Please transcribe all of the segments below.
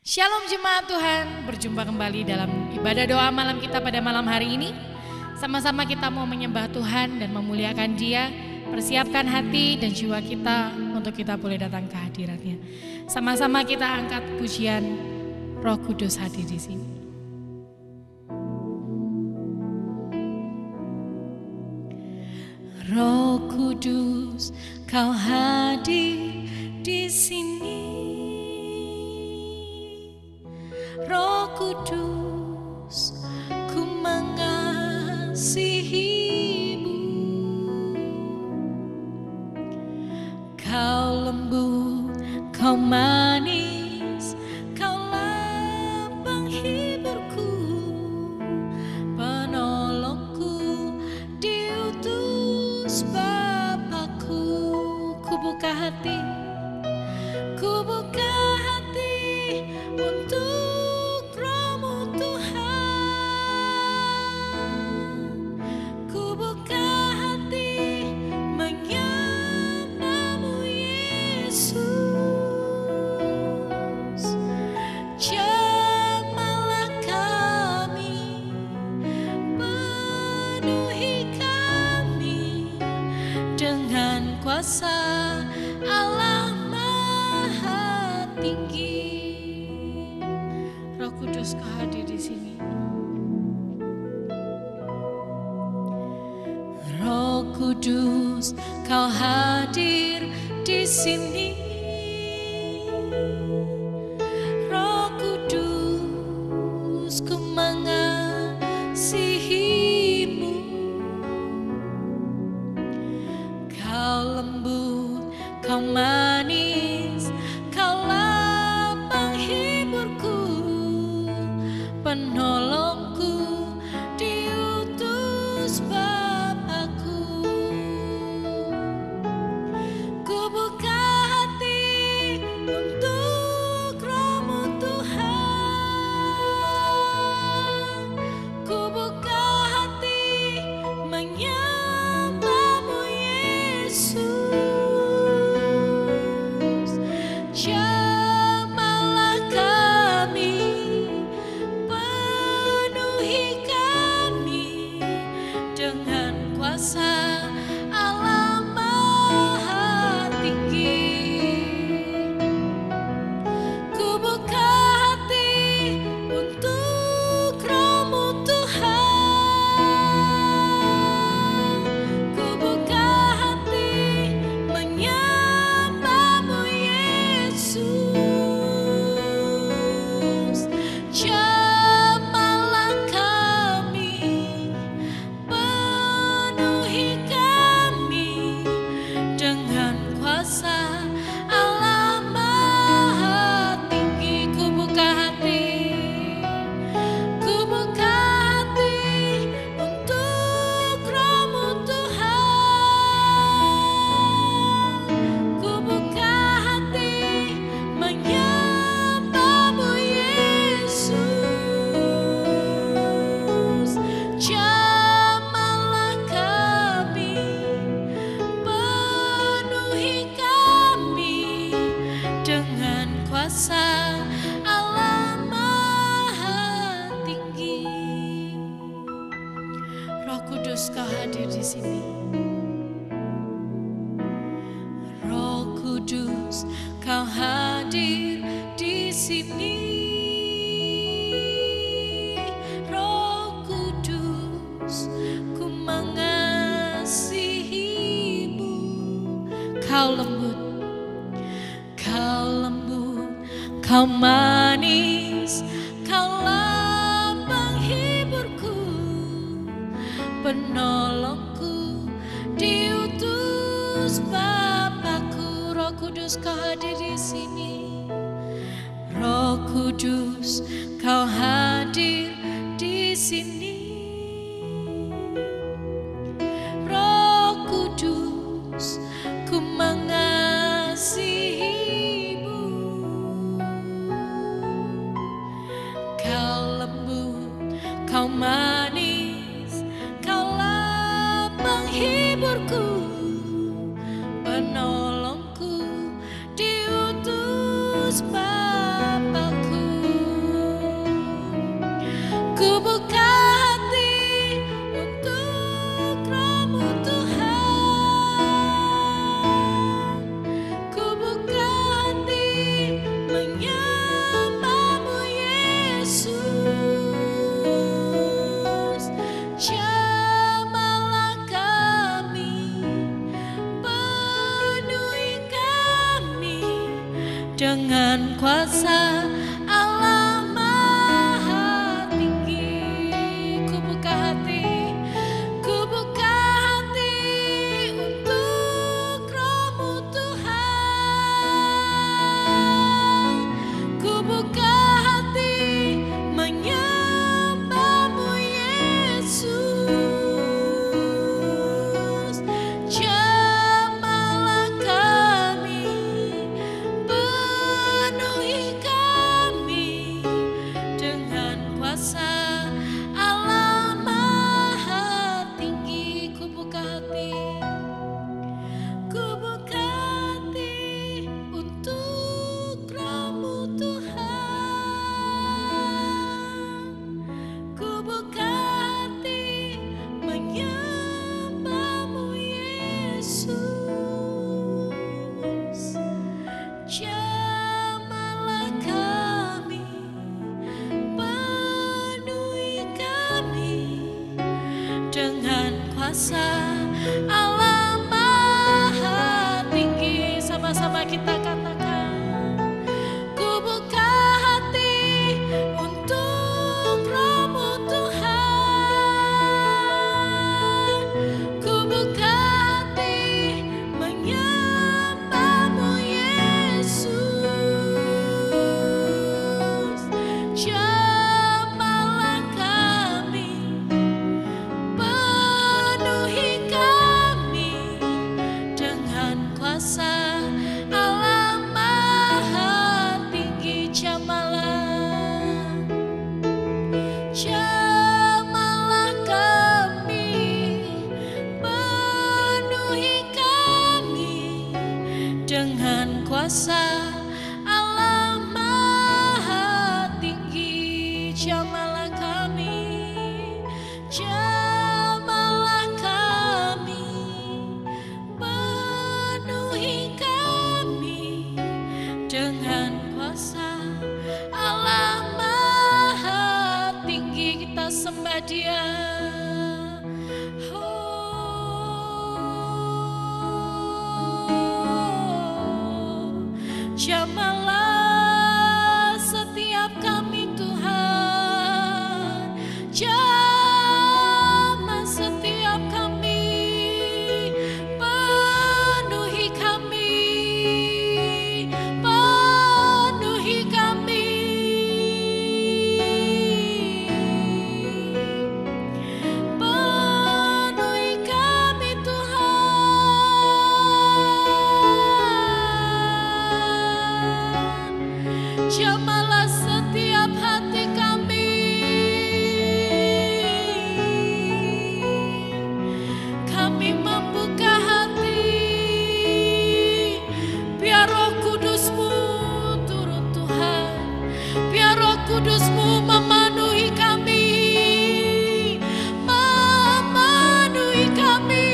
Shalom jemaat Tuhan, berjumpa kembali dalam ibadah doa malam kita pada malam hari ini. Sama-sama kita mau menyembah Tuhan dan memuliakan Dia. Persiapkan hati dan jiwa kita untuk kita boleh datang ke hadirat-Nya. Sama-sama kita angkat pujian Roh Kudus hadir di sini. Roh Kudus, Kau hadir di sini. Roh Kudus, ku mengasihimu. Kau lembut, kau manis, kaulah penghiburku, penolongku, diutus Bapakku. Ku buka hati untuk kuasa Allah Maha Tinggi. Roh Kudus, Kau hadir di sini. Roh Kudus, Kau hadir di sini. Roh Kudus, ku mengasihimu. Kau lembut, kau manis, kaulah penghiburku, penolongku, diutus Bapakku. Ku buka hati untuk Roh-Mu Tuhan. Ku buka hati menyembah-Mu Yesus. Jamahlah kami, penuhi kami dengan kuasa Allah Maha Tinggi. Ku buka hati untuk Roh-Mu Tuhan. Ku buka hati menyembah-Mu Yesus. Jamahlah kami, penuhi kami dengan kuasa Allah Maha Tinggi. Ku buka hati untuk Roh-Mu Tuhan. Ku buka hati menyembah-Mu Yesus. Jamahlah kami, penuhi kami dengan kuasa Allah Maha Tinggi. Roh Kudus, Kau hadir di sini. Roh Kudus, Kau hadir di sini. Roh Kudus, ku mengasihimu. Kau lembut, kau manis, kaulah penghiburku, penolongku, diutus Bapakku. Roh Kudus, Kau hadir di sini. Roh Kudus, Kau hadir di sini. Roh Kudus, ku mengasihimu. Kau lembut, kau manis, kaulah penghiburku, penolongku, diutus Bapakku. kuasa Allah Maha Tinggi. Sama-sama kita katakan, ku buka hati untuk Roh-Mu Tuhan, ku buka hati menyembah-Mu Yesus. Jamalah kami, penuhi kami dengan kuasa Allah Maha Tinggi. Jamalah kami, penuhi kami dengan kuasa Allah Maha Tinggi. Jamalah kami, jamalah kami, penuhi kami dengan kuasa Allah Maha Tinggi. Kita sembah Dia. Jamalah setiap kami Tuhan, jamah setiap kami, penuhi kami, penuhi kami, penuhi kami Tuhan. Jamalah setiap hati kami, kami membuka hati, biar Roh Kudus-Mu turun Tuhan, biar Roh Kudus-Mu memenuhi kami, memenuhi kami.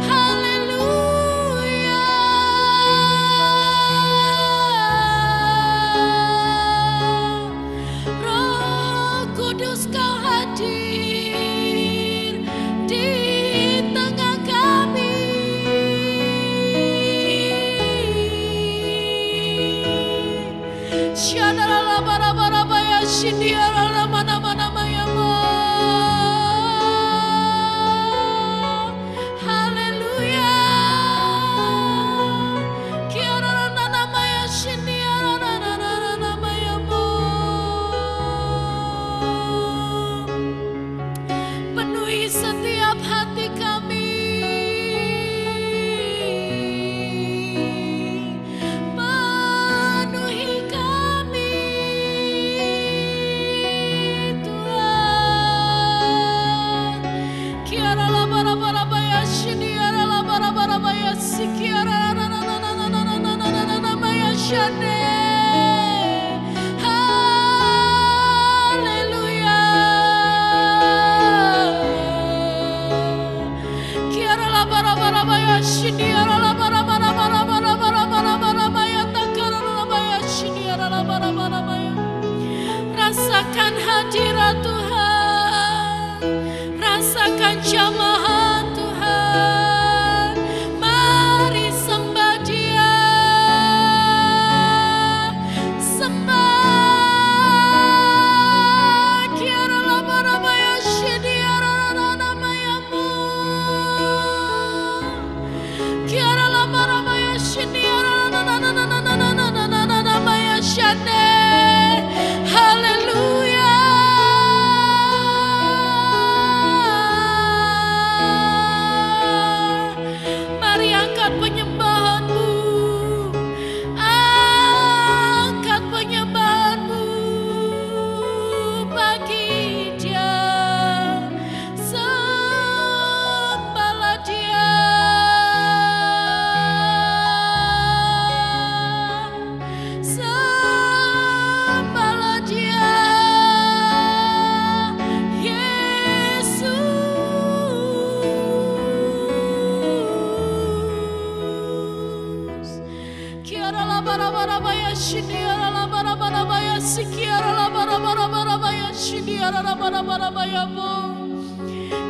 Haleluya. Roh Kudus, Kau hadir di tengah kami. Syadalala bara-bara-baya shindiarala mana-mana-maya mo. Haleluya. Kiarana-namaya shindiarana-maya mo. Penuhi setiap hati kami, penuhi kami Tuhan. Kiara la bara bara baya shiniara la bara bara baya sikiara na na na na na na na na na na na baya shane. Haleluya. Kiara la bara bara baya shiniara la bara bara bara bara bara bara bara baya takara la baya shiniara la bara bara baya. Rasakan hadirat Tuhan, rasakan jamaah Tuhan. Mari sembah Dia, sembah. Kiara la bara baya shiniara na na maya mo. Kiara la bara baya shiniara na na na na na na na na na na na maya shane. Haleluya. Mari angkat penyembahanmu, angkat penyembahanmu bagi Dia. Sembahlah Dia, sembahlah Dia, Yesus. Kiara la bara bara baya shiniara la bara bara baya sikiara la bara bara bara baya shiniara la bara bara baya bo.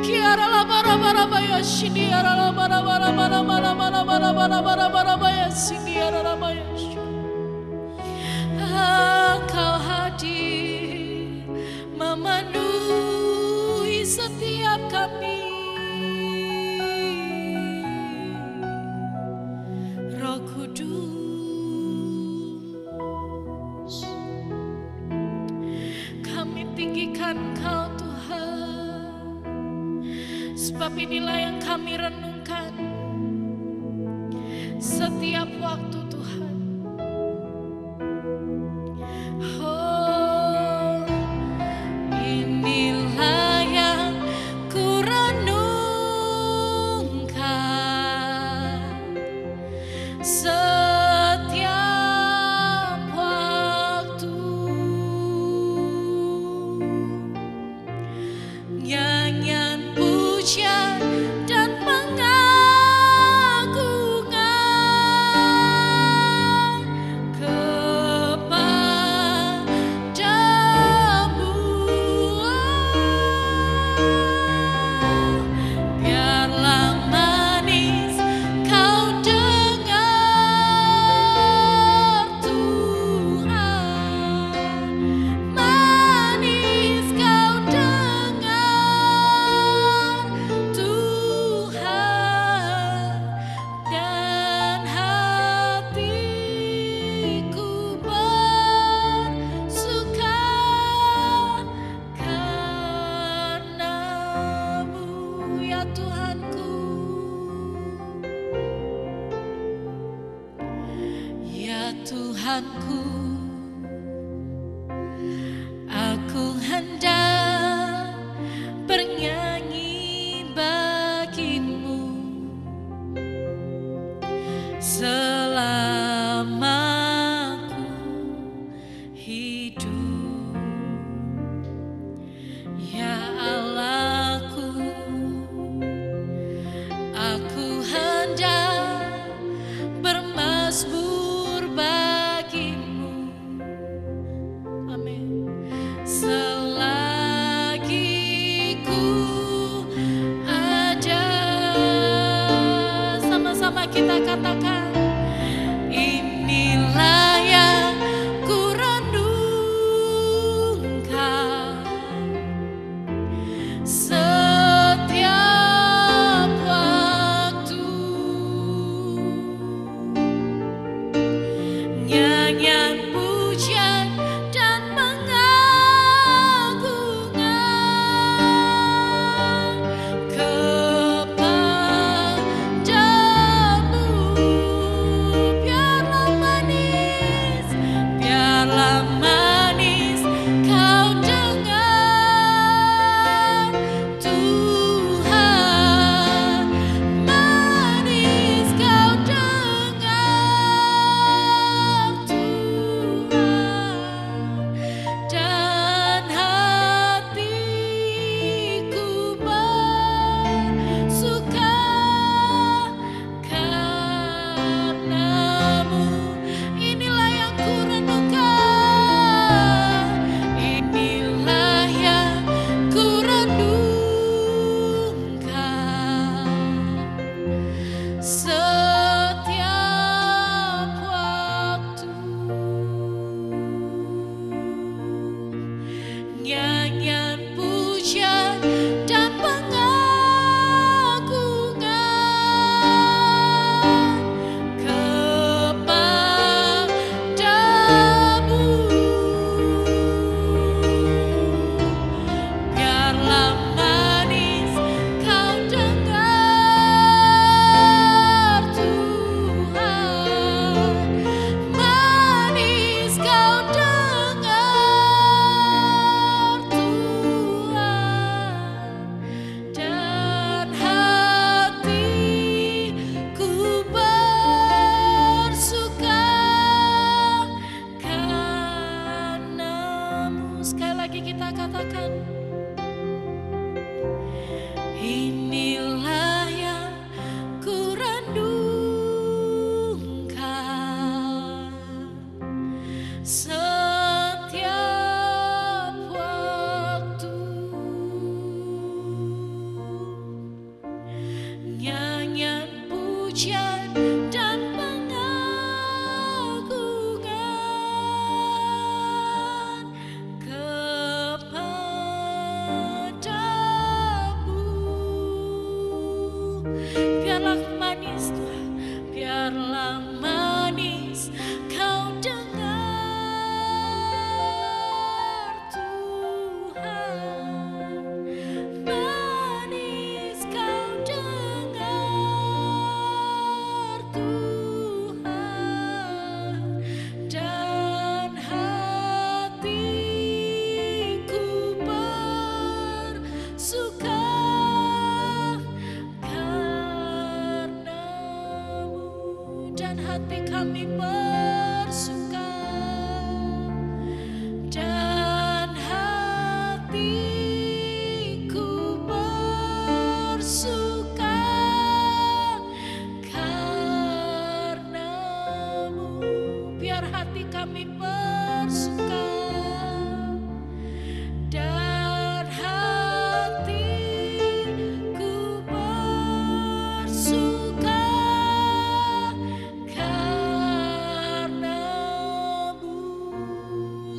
Kiara la bara bara baya shini ara la bara bara bara bara bara bara bara bara bara baya shini ara la baya. Engkau hadir memenuhi setiap kami. Roh Kudus, kami tinggikan Engkau Tuhan, sebab inilah yang kami renungkan setiap waktu Tuhan. Oh, inilah yang ku renungkan setiap waktu. Nyanyian pujian dan pengagungan kepadamu. Biarlah manis kau dengar Tuhan, manis kau dengar Tuhan, dan hatiku bersuka karenamu, ya Tuhanku, ya Tuhanku. Aku hendak bernyanyi bagimu selama ku hidup, ya Allahku. Aku hendak bermazmur bagimu. Amin. Selagi ku ada, sama-sama kita katakan, inilah yang ku renungkan setiap waktu. Nyanyian pujian dan pengagungan kepadamu. Biarlah manis, biarlah manis kau dengar Tuhan, manis kau dengar Tuhan, dan hatiku bersuka karenamu. Inilah yang ku renungkan, inilah yang ku renungkan setiap waktu. Nyanyian pujian dan pengagungan kepadamu. Biarlah manis kau dengar Tuhan, manis kau dengar Tuhan, dan hatiku bersuka karenamu. Sekali lagi kita katakan, inilah yang ku renungkan setiap waktu.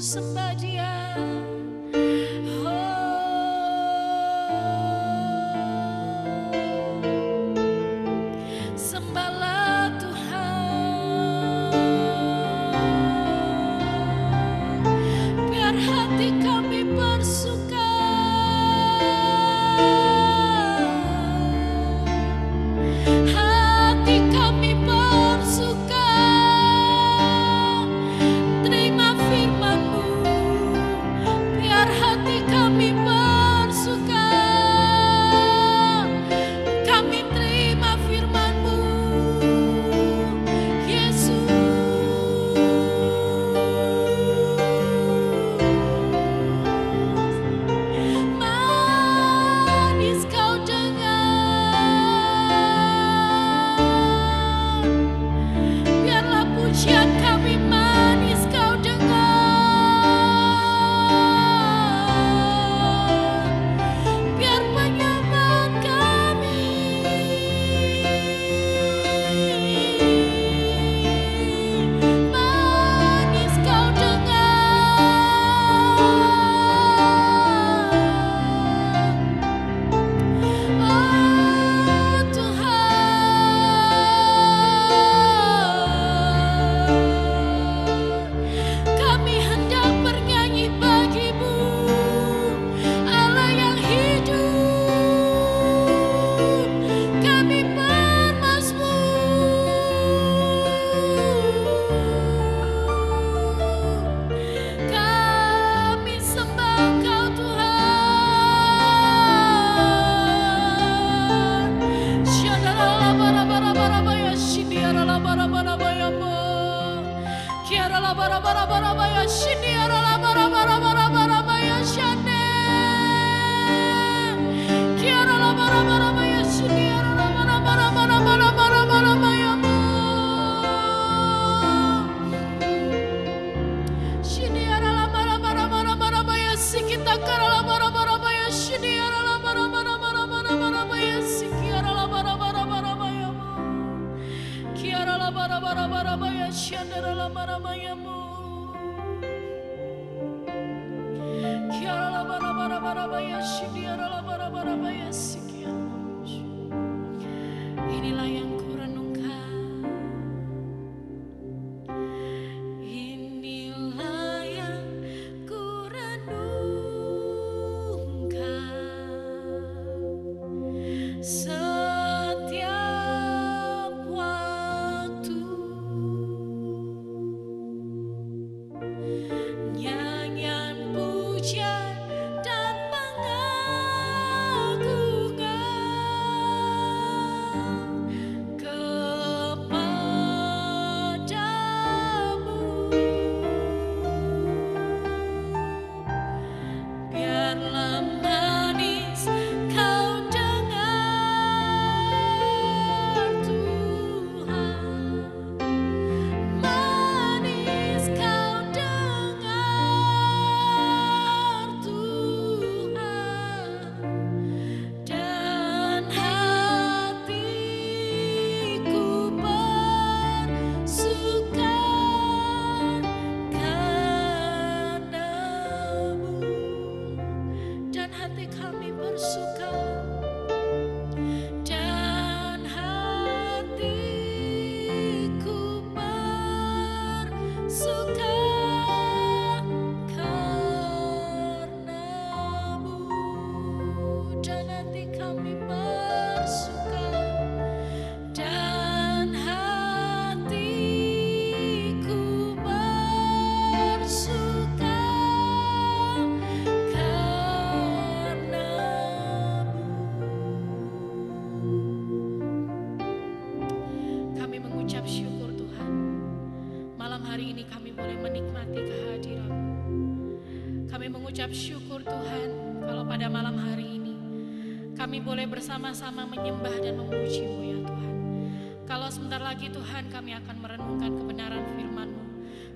sembah Dia. Sembahlah Tuhan, biar hati kami bersuka. Hati kami bersuka, terima firman-Mu. Biar hati kami bersuka, kami terima firman-Mu, Yesus. Manis Kau dengar, biarlah pujian kami manis Kau dengar, biar penyembahan kami manis Kau dengar. Oh Tuhan, kami hendak bernyanyi bagi-Mu, Allah yang hidup. Kami bermazmur, kami sembah Engkau Tuhan. Shadalalabarabarabarabaya, shindiaralabarabarabaya-mo. Kiaralabarabarabaya, shindiaralabarabarabaya, shane. Kiaralabarabarabaya, shindiaralabarabarabaya-mo. Shindiaralabarabarabaya, sikitakaralabarabarabaya, shindiaralabarabarabaya, sikiaralabarabarabaya-mo. Kiaralabarabarabaya, shandaralabarabarabaya-mo. Kiaralabarabarabaya, shindiaralabarabarabaya, sikiaralabarabarabaya. Inilah yang kurenungkan, inilah yang kurenungkan setiap waktu. Nyanyian pujian dan pengagungan kepadamu. Biarlah manis Kau dengar Tuhan, manis Kau dengar Tuhan, dan hatiku bersuka karena-Mu, dan hati kami bersuka, dan hatiku bersuka karena-Mu, dan hati kami bersuka, dan hatiku bersuka karena-Mu. Kami mengucap syukur Tuhan, malam hari ini kami boleh menikmati kehadiran-Mu. Kami mengucap syukur Tuhan, kalau pada malam hari ini kami boleh bersama-sama menyembah dan memuji-Mu ya Tuhan. Kalau sebentar lagi Tuhan kami akan merenungkan kebenaran firman-Mu,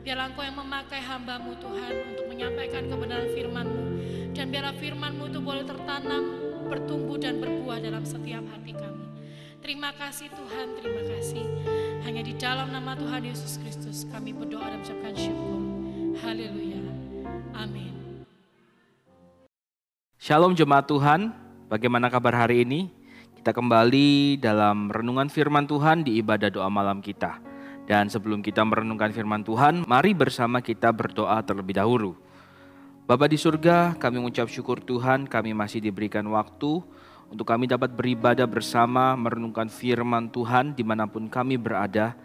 biarlah Engkau yang memakai hamba-Mu Tuhan untuk menyampaikan kebenaran firman-Mu, dan biarlah firman-Mu itu boleh tertanam, bertumbuh dan berbuah dalam setiap hati kami. Terima kasih Tuhan, terima kasih. Hanya di dalam nama Tuhan Yesus Kristus kami berdoa dan mengucapkan syukur. Haleluya. Amin. Shalom jemaat Tuhan, bagaimana kabar hari ini? Kita kembali dalam renungan firman Tuhan di ibadah doa malam kita. Dan sebelum kita merenungkan firman Tuhan, mari bersama kita berdoa terlebih dahulu. Bapa di surga, kami mengucap syukur Tuhan, kami masih diberikan waktu untuk kami dapat beribadah bersama, merenungkan firman Tuhan dimanapun kami berada.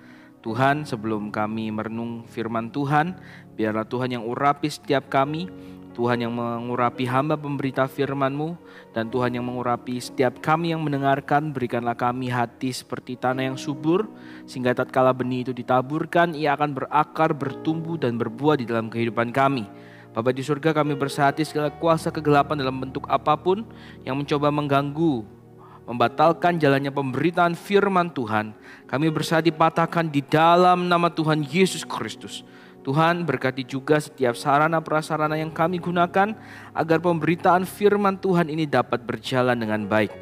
Tuhan, sebelum kami merenung firman Tuhan, biarlah Tuhan yang urapi setiap kami, Tuhan yang mengurapi hamba pemberita firman-Mu, dan Tuhan yang mengurapi setiap kami yang mendengarkan. Berikanlah kami hati seperti tanah yang subur, sehingga tatkala benih itu ditaburkan, ia akan berakar, bertumbuh, dan berbuah di dalam kehidupan kami. Bapa di surga, kami bersihati segala kuasa kegelapan dalam bentuk apapun yang mencoba mengganggu, membatalkan jalannya pemberitaan firman Tuhan. Kami bersihati patahkan di dalam nama Tuhan Yesus Kristus. Tuhan, berkati juga setiap sarana prasarana yang kami gunakan agar pemberitaan firman Tuhan ini dapat berjalan dengan baik.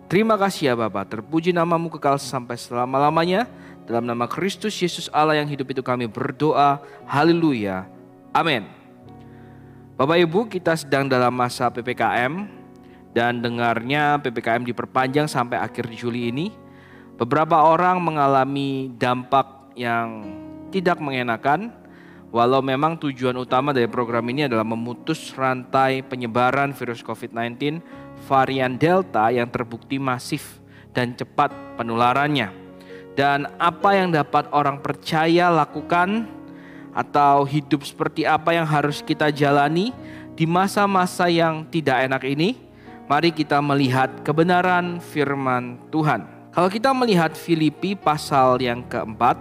Terima kasih ya Bapa, terpuji namamu kekal sampai selama-lamanya. Dalam nama Kristus Yesus Allah yang hidup itu kami berdoa. Haleluya. Amin. Bapak Ibu, kita sedang dalam masa PPKM dan dengarnya PPKM diperpanjang sampai akhir Juli ini. Beberapa orang mengalami dampak yang tidak mengenakan. Walau memang tujuan utama dari program ini adalah memutus rantai penyebaran virus COVID-19 varian Delta yang terbukti masif dan cepat penularannya. Dan apa yang dapat orang percaya lakukan atau hidup seperti apa yang harus kita jalani di masa-masa yang tidak enak ini, mari kita melihat kebenaran firman Tuhan. Kalau kita melihat Filipi pasal yang keempat,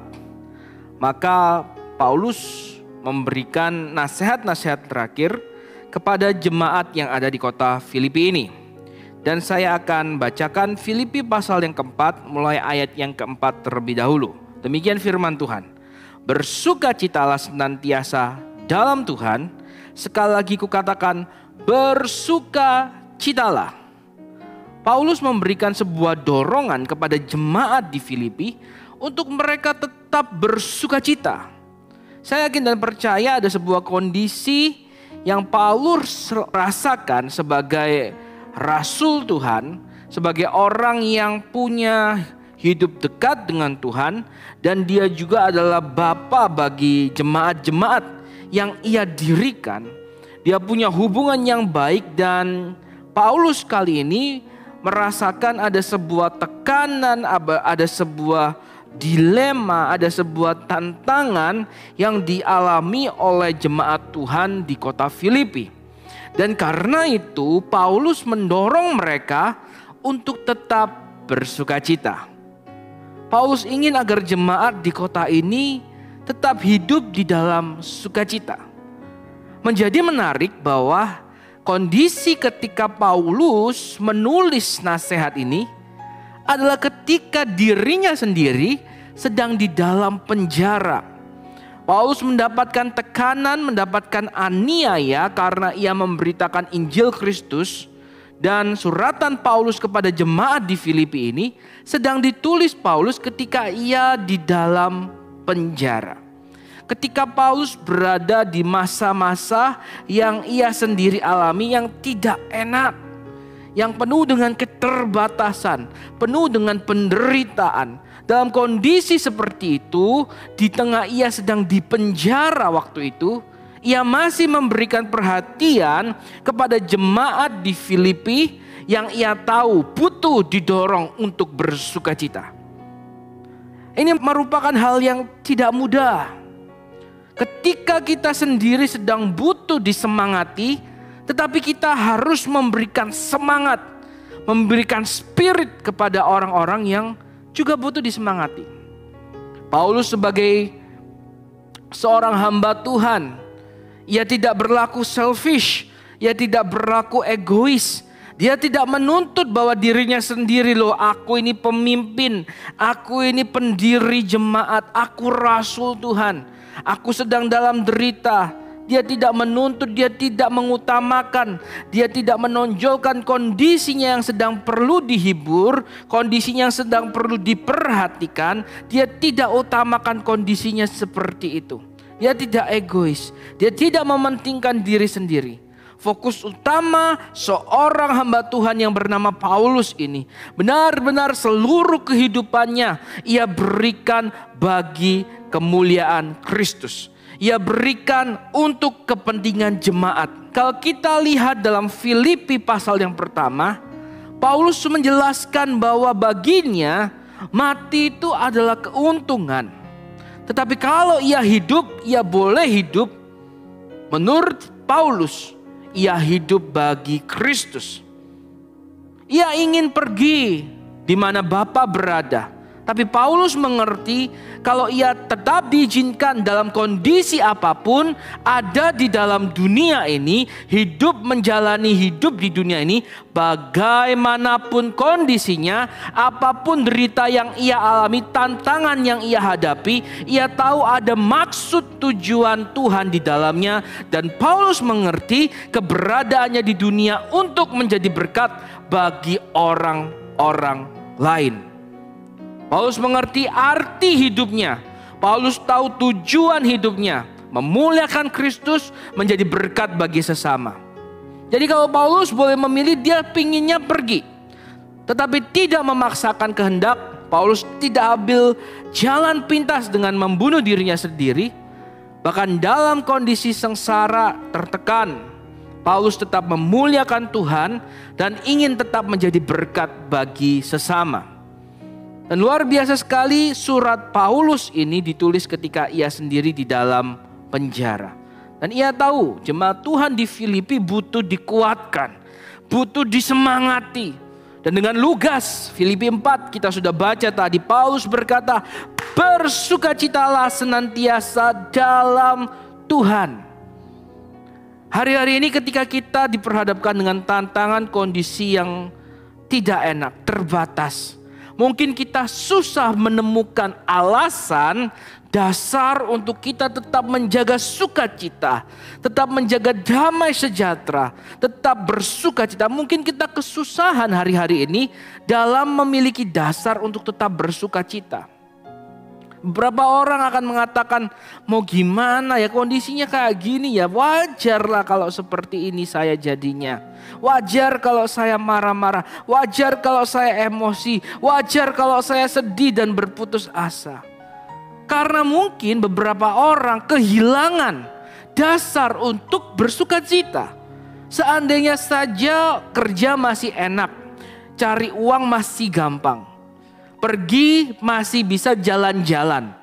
maka Paulus memberikan nasihat-nasihat terakhir kepada jemaat yang ada di kota Filipi ini. Dan saya akan bacakan Filipi pasal yang keempat mulai ayat yang keempat terlebih dahulu. Demikian firman Tuhan. Bersukacitalah senantiasa dalam Tuhan. Sekali lagi kukatakan bersukacitalah. Paulus memberikan sebuah dorongan kepada jemaat di Filipi untuk mereka tetap bersukacita. Saya yakin dan percaya ada sebuah kondisi yang Paulus rasakan sebagai rasul Tuhan, sebagai orang yang punya hidup dekat dengan Tuhan, dan dia juga adalah bapa bagi jemaat-jemaat yang ia dirikan. Dia punya hubungan yang baik, dan Paulus kali ini merasakan ada sebuah tekanan, ada sebuah dilema, ada sebuah tantangan yang dialami oleh jemaat Tuhan di kota Filipi. Dan karena itu Paulus mendorong mereka untuk tetap bersukacita. Paulus ingin agar jemaat di kota ini tetap hidup di dalam sukacita. Menjadi menarik bahwa kondisi ketika Paulus menulis nasihat ini adalah ketika dirinya sendiri sedang di dalam penjara. Paulus mendapatkan tekanan, mendapatkan aniaya karena ia memberitakan Injil Kristus. Dan suratan Paulus kepada jemaat di Filipi ini sedang ditulis Paulus ketika ia di dalam penjara. Ketika Paulus berada di masa-masa yang ia sendiri alami yang tidak enak, yang penuh dengan keterbatasan, penuh dengan penderitaan. Dalam kondisi seperti itu, di tengah ia sedang dipenjara waktu itu, ia masih memberikan perhatian kepada jemaat di Filipi yang ia tahu butuh didorong untuk bersukacita. Ini merupakan hal yang tidak mudah. Ketika kita sendiri sedang butuh disemangati, tetapi kita harus memberikan semangat, memberikan spirit kepada orang-orang yang juga butuh disemangati. Paulus sebagai seorang hamba Tuhan, ia tidak berlaku selfish, ia tidak berlaku egois. Dia tidak menuntut bahwa dirinya sendiri, loh aku ini pemimpin, aku ini pendiri jemaat, aku rasul Tuhan, aku sedang dalam derita. Dia tidak menuntut, dia tidak mengutamakan, dia tidak menonjolkan kondisinya yang sedang perlu dihibur, kondisinya yang sedang perlu diperhatikan. Dia tidak utamakan kondisinya seperti itu. Dia tidak egois. Dia tidak mementingkan diri sendiri. Fokus utama seorang hamba Tuhan yang bernama Paulus ini benar-benar seluruh kehidupannya ia berikan bagi kemuliaan Kristus. Ia berikan untuk kepentingan jemaat. Kalau kita lihat dalam Filipi pasal yang pertama, Paulus menjelaskan bahwa baginya mati itu adalah keuntungan. Tetapi kalau ia hidup, ia boleh hidup. Menurut Paulus, ia hidup bagi Kristus. Ia ingin pergi di mana Bapa berada. Tapi Paulus mengerti kalau ia tetap diizinkan dalam kondisi apapun ada di dalam dunia ini, hidup menjalani hidup di dunia ini, bagaimanapun kondisinya, apapun derita yang ia alami, tantangan yang ia hadapi, ia tahu ada maksud tujuan Tuhan di dalamnya. Dan Paulus mengerti keberadaannya di dunia untuk menjadi berkat bagi orang-orang lain. Paulus mengerti arti hidupnya. Paulus tahu tujuan hidupnya, memuliakan Kristus, menjadi berkat bagi sesama. Jadi kalau Paulus boleh memilih, dia pinginnya pergi, tetapi tidak memaksakan kehendak. Paulus tidak ambil jalan pintas dengan membunuh dirinya sendiri. Bahkan dalam kondisi sengsara, tertekan, Paulus tetap memuliakan Tuhan dan ingin tetap menjadi berkat bagi sesama. Dan luar biasa sekali, surat Paulus ini ditulis ketika ia sendiri di dalam penjara. Dan ia tahu jemaat Tuhan di Filipi butuh dikuatkan, butuh disemangati. Dan dengan lugas, Filipi 4 kita sudah baca tadi, Paulus berkata, bersukacitalah senantiasa dalam Tuhan. Hari-hari ini ketika kita diperhadapkan dengan tantangan kondisi yang tidak enak, terbatas. Mungkin kita susah menemukan alasan dasar untuk kita tetap menjaga sukacita, tetap menjaga damai sejahtera, tetap bersukacita. Mungkin kita kesusahan hari-hari ini dalam memiliki dasar untuk tetap bersukacita. Beberapa orang akan mengatakan, mau gimana ya, kondisinya kayak gini ya, wajarlah kalau seperti ini saya jadinya. Wajar kalau saya marah-marah, wajar kalau saya emosi, wajar kalau saya sedih dan berputus asa. Karena mungkin beberapa orang kehilangan dasar untuk bersukacita. Seandainya saja kerja masih enak, cari uang masih gampang, pergi masih bisa jalan-jalan,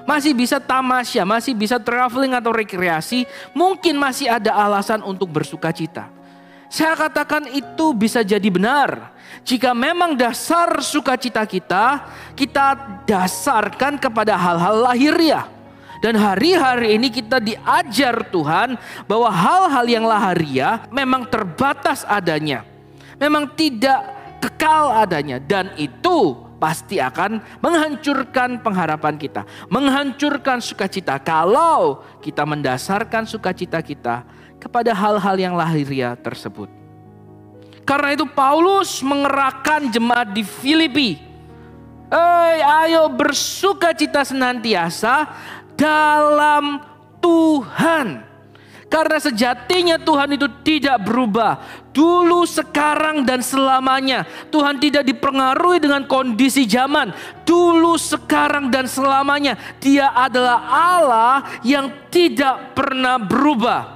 masih bisa tamasya, masih bisa traveling atau rekreasi, mungkin masih ada alasan untuk bersukacita. Saya katakan itu bisa jadi benar jika memang dasar sukacita kita dasarkan kepada hal-hal lahiriah. Dan hari-hari ini kita diajar Tuhan bahwa hal-hal yang lahiriah memang terbatas adanya, memang tidak kekal adanya, dan itu pasti akan menghancurkan pengharapan kita, menghancurkan sukacita kalau kita mendasarkan sukacita kita kepada hal-hal yang lahiriah tersebut. Karena itu Paulus mengerahkan jemaat di Filipi. Ayo bersukacita senantiasa dalam Tuhan. Karena sejatinya Tuhan itu tidak berubah. Dulu, sekarang, dan selamanya. Tuhan tidak dipengaruhi dengan kondisi zaman. Dulu, sekarang, dan selamanya. Dia adalah Allah yang tidak pernah berubah.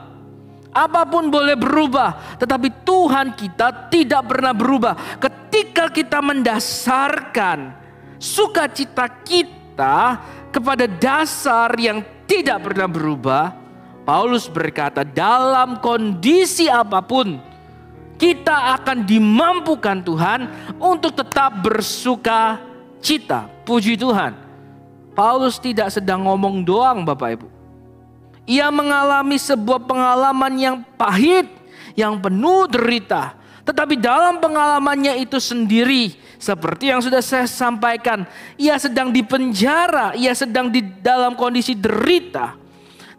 Apapun boleh berubah, tetapi Tuhan kita tidak pernah berubah. Ketika kita mendasarkan sukacita kita kepada dasar yang tidak pernah berubah, Paulus berkata, dalam kondisi apapun kita akan dimampukan Tuhan untuk tetap bersuka cita. Puji Tuhan. Paulus tidak sedang ngomong doang, Bapak Ibu. Ia mengalami sebuah pengalaman yang pahit, yang penuh derita. Tetapi dalam pengalamannya itu sendiri, seperti yang sudah saya sampaikan, ia sedang dipenjara, ia sedang di dalam kondisi derita.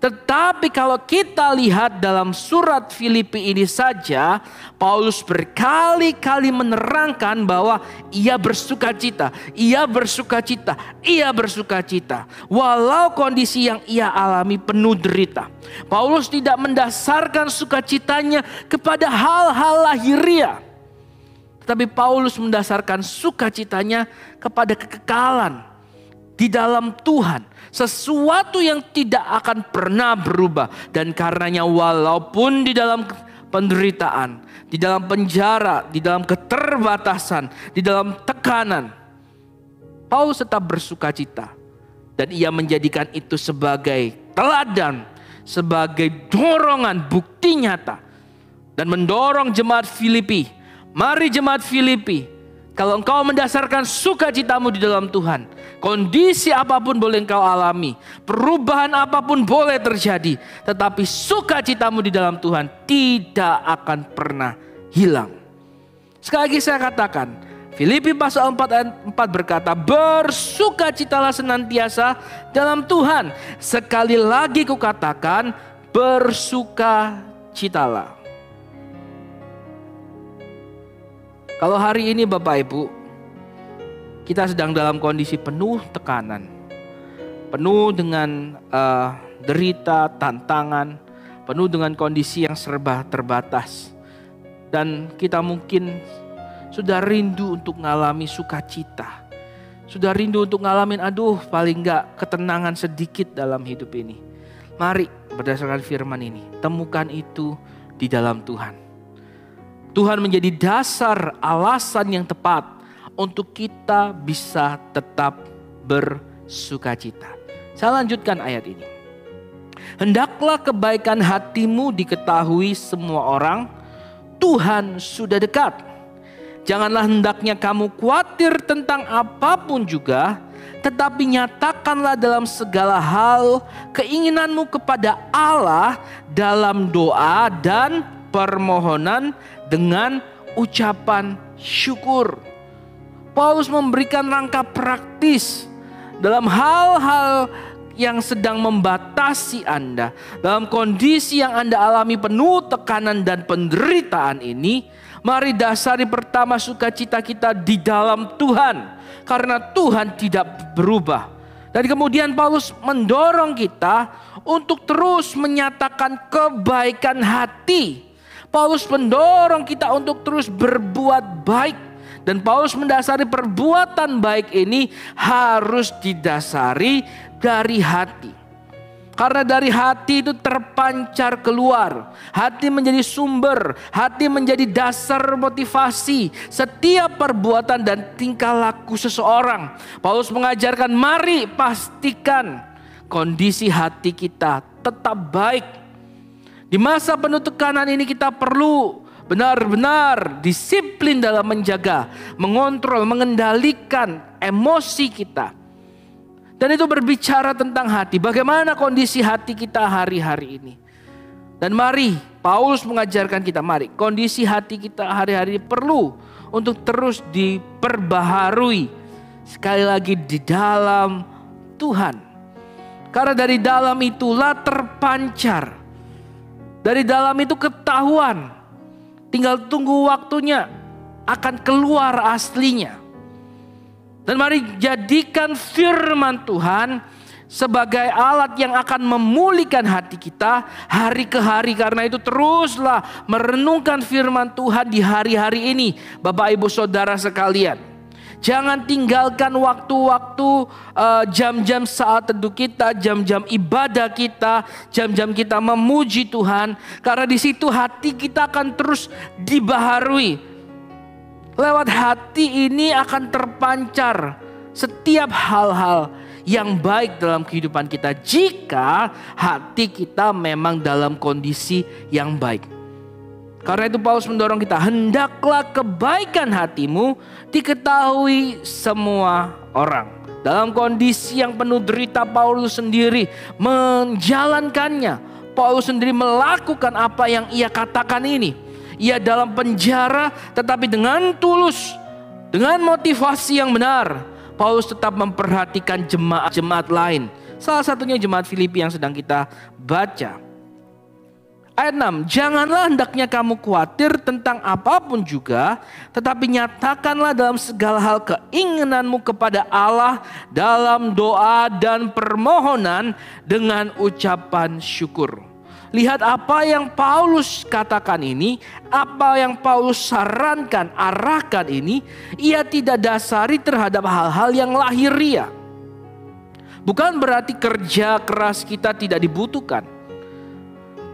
Tetapi kalau kita lihat dalam surat Filipi ini saja, Paulus berkali-kali menerangkan bahwa ia bersukacita, ia bersukacita, ia bersukacita. Walau kondisi yang ia alami penuh derita. Paulus tidak mendasarkan sukacitanya kepada hal-hal lahiriah. Tetapi Paulus mendasarkan sukacitanya kepada kekekalan di dalam Tuhan. Sesuatu yang tidak akan pernah berubah. Dan karenanya walaupun di dalam penderitaan, di dalam penjara, di dalam keterbatasan, di dalam tekanan, Paulus tetap bersukacita. Dan ia menjadikan itu sebagai teladan, sebagai dorongan, bukti nyata. Dan mendorong jemaat Filipi, mari jemaat Filipi, kalau engkau mendasarkan sukacitamu di dalam Tuhan, kondisi apapun boleh engkau alami, perubahan apapun boleh terjadi, tetapi sukacitamu di dalam Tuhan tidak akan pernah hilang. Sekali lagi saya katakan, Filipi pasal 4 ayat 4 berkata, bersukacitalah senantiasa dalam Tuhan. Sekali lagi kukatakan, bersukacitalah. Kalau hari ini Bapak Ibu, kita sedang dalam kondisi penuh tekanan, penuh dengan derita, tantangan, penuh dengan kondisi yang serba terbatas. Dan kita mungkin sudah rindu untuk mengalami sukacita. Sudah rindu untuk ngalamin, paling enggak ketenangan sedikit dalam hidup ini. Mari berdasarkan firman ini, temukan itu di dalam Tuhan. Tuhan menjadi dasar alasan yang tepat untuk kita bisa tetap bersukacita. Saya lanjutkan ayat ini. Hendaklah kebaikan hatimu diketahui semua orang, Tuhan sudah dekat. Janganlah hendaknya kamu khawatir tentang apapun juga, tetapi nyatakanlah dalam segala hal keinginanmu kepada Allah dalam doa dan permohonan dengan ucapan syukur. Paulus memberikan rangka praktis dalam hal-hal yang sedang membatasi Anda, dalam kondisi yang Anda alami penuh tekanan dan penderitaan ini. Mari dasari pertama sukacita kita di dalam Tuhan, karena Tuhan tidak berubah. Dan kemudian Paulus mendorong kita untuk terus menyatakan kebaikan hati. Paulus mendorong kita untuk terus berbuat baik. Dan Paulus mendasari perbuatan baik ini harus didasari dari hati. Karena dari hati itu terpancar keluar. Hati menjadi sumber, hati menjadi dasar motivasi setiap perbuatan dan tingkah laku seseorang. Paulus mengajarkan, mari pastikan kondisi hati kita tetap baik. Di masa penuh tekanan ini kita perlu benar-benar disiplin dalam menjaga, mengontrol, mengendalikan emosi kita. Dan itu berbicara tentang hati. Bagaimana kondisi hati kita hari-hari ini. Dan mari, Paulus mengajarkan kita, mari kondisi hati kita hari-hari ini perlu untuk terus diperbaharui. Sekali lagi di dalam Tuhan. Karena dari dalam itulah terpancar. Dari dalam itu ketahuan, tinggal tunggu waktunya akan keluar aslinya. Dan mari jadikan firman Tuhan sebagai alat yang akan memulihkan hati kita hari ke hari. Karena itu teruslah merenungkan firman Tuhan di hari-hari ini, Bapak Ibu Saudara sekalian. Jangan tinggalkan waktu-waktu jam-jam saat teduh kita, jam-jam ibadah kita, jam-jam kita memuji Tuhan. Karena di situ hati kita akan terus dibaharui. Lewat hati ini akan terpancar setiap hal-hal yang baik dalam kehidupan kita. Jika hati kita memang dalam kondisi yang baik. Karena itu Paulus mendorong kita, hendaklah kebaikan hatimu diketahui semua orang. Dalam kondisi yang penuh derita, Paulus sendiri menjalankannya. Paulus sendiri melakukan apa yang ia katakan ini. Ia dalam penjara tetapi dengan tulus, dengan motivasi yang benar. Paulus tetap memperhatikan jemaat-jemaat lain. Salah satunya jemaat Filipi yang sedang kita baca. Ayat 6, janganlah hendaknya kamu khawatir tentang apapun juga, tetapi nyatakanlah dalam segala hal keinginanmu kepada Allah dalam doa dan permohonan dengan ucapan syukur. Lihat apa yang Paulus katakan ini, apa yang Paulus sarankan, arahkan ini, ia tidak dasari terhadap hal-hal yang lahiriah. Bukan berarti kerja keras kita tidak dibutuhkan.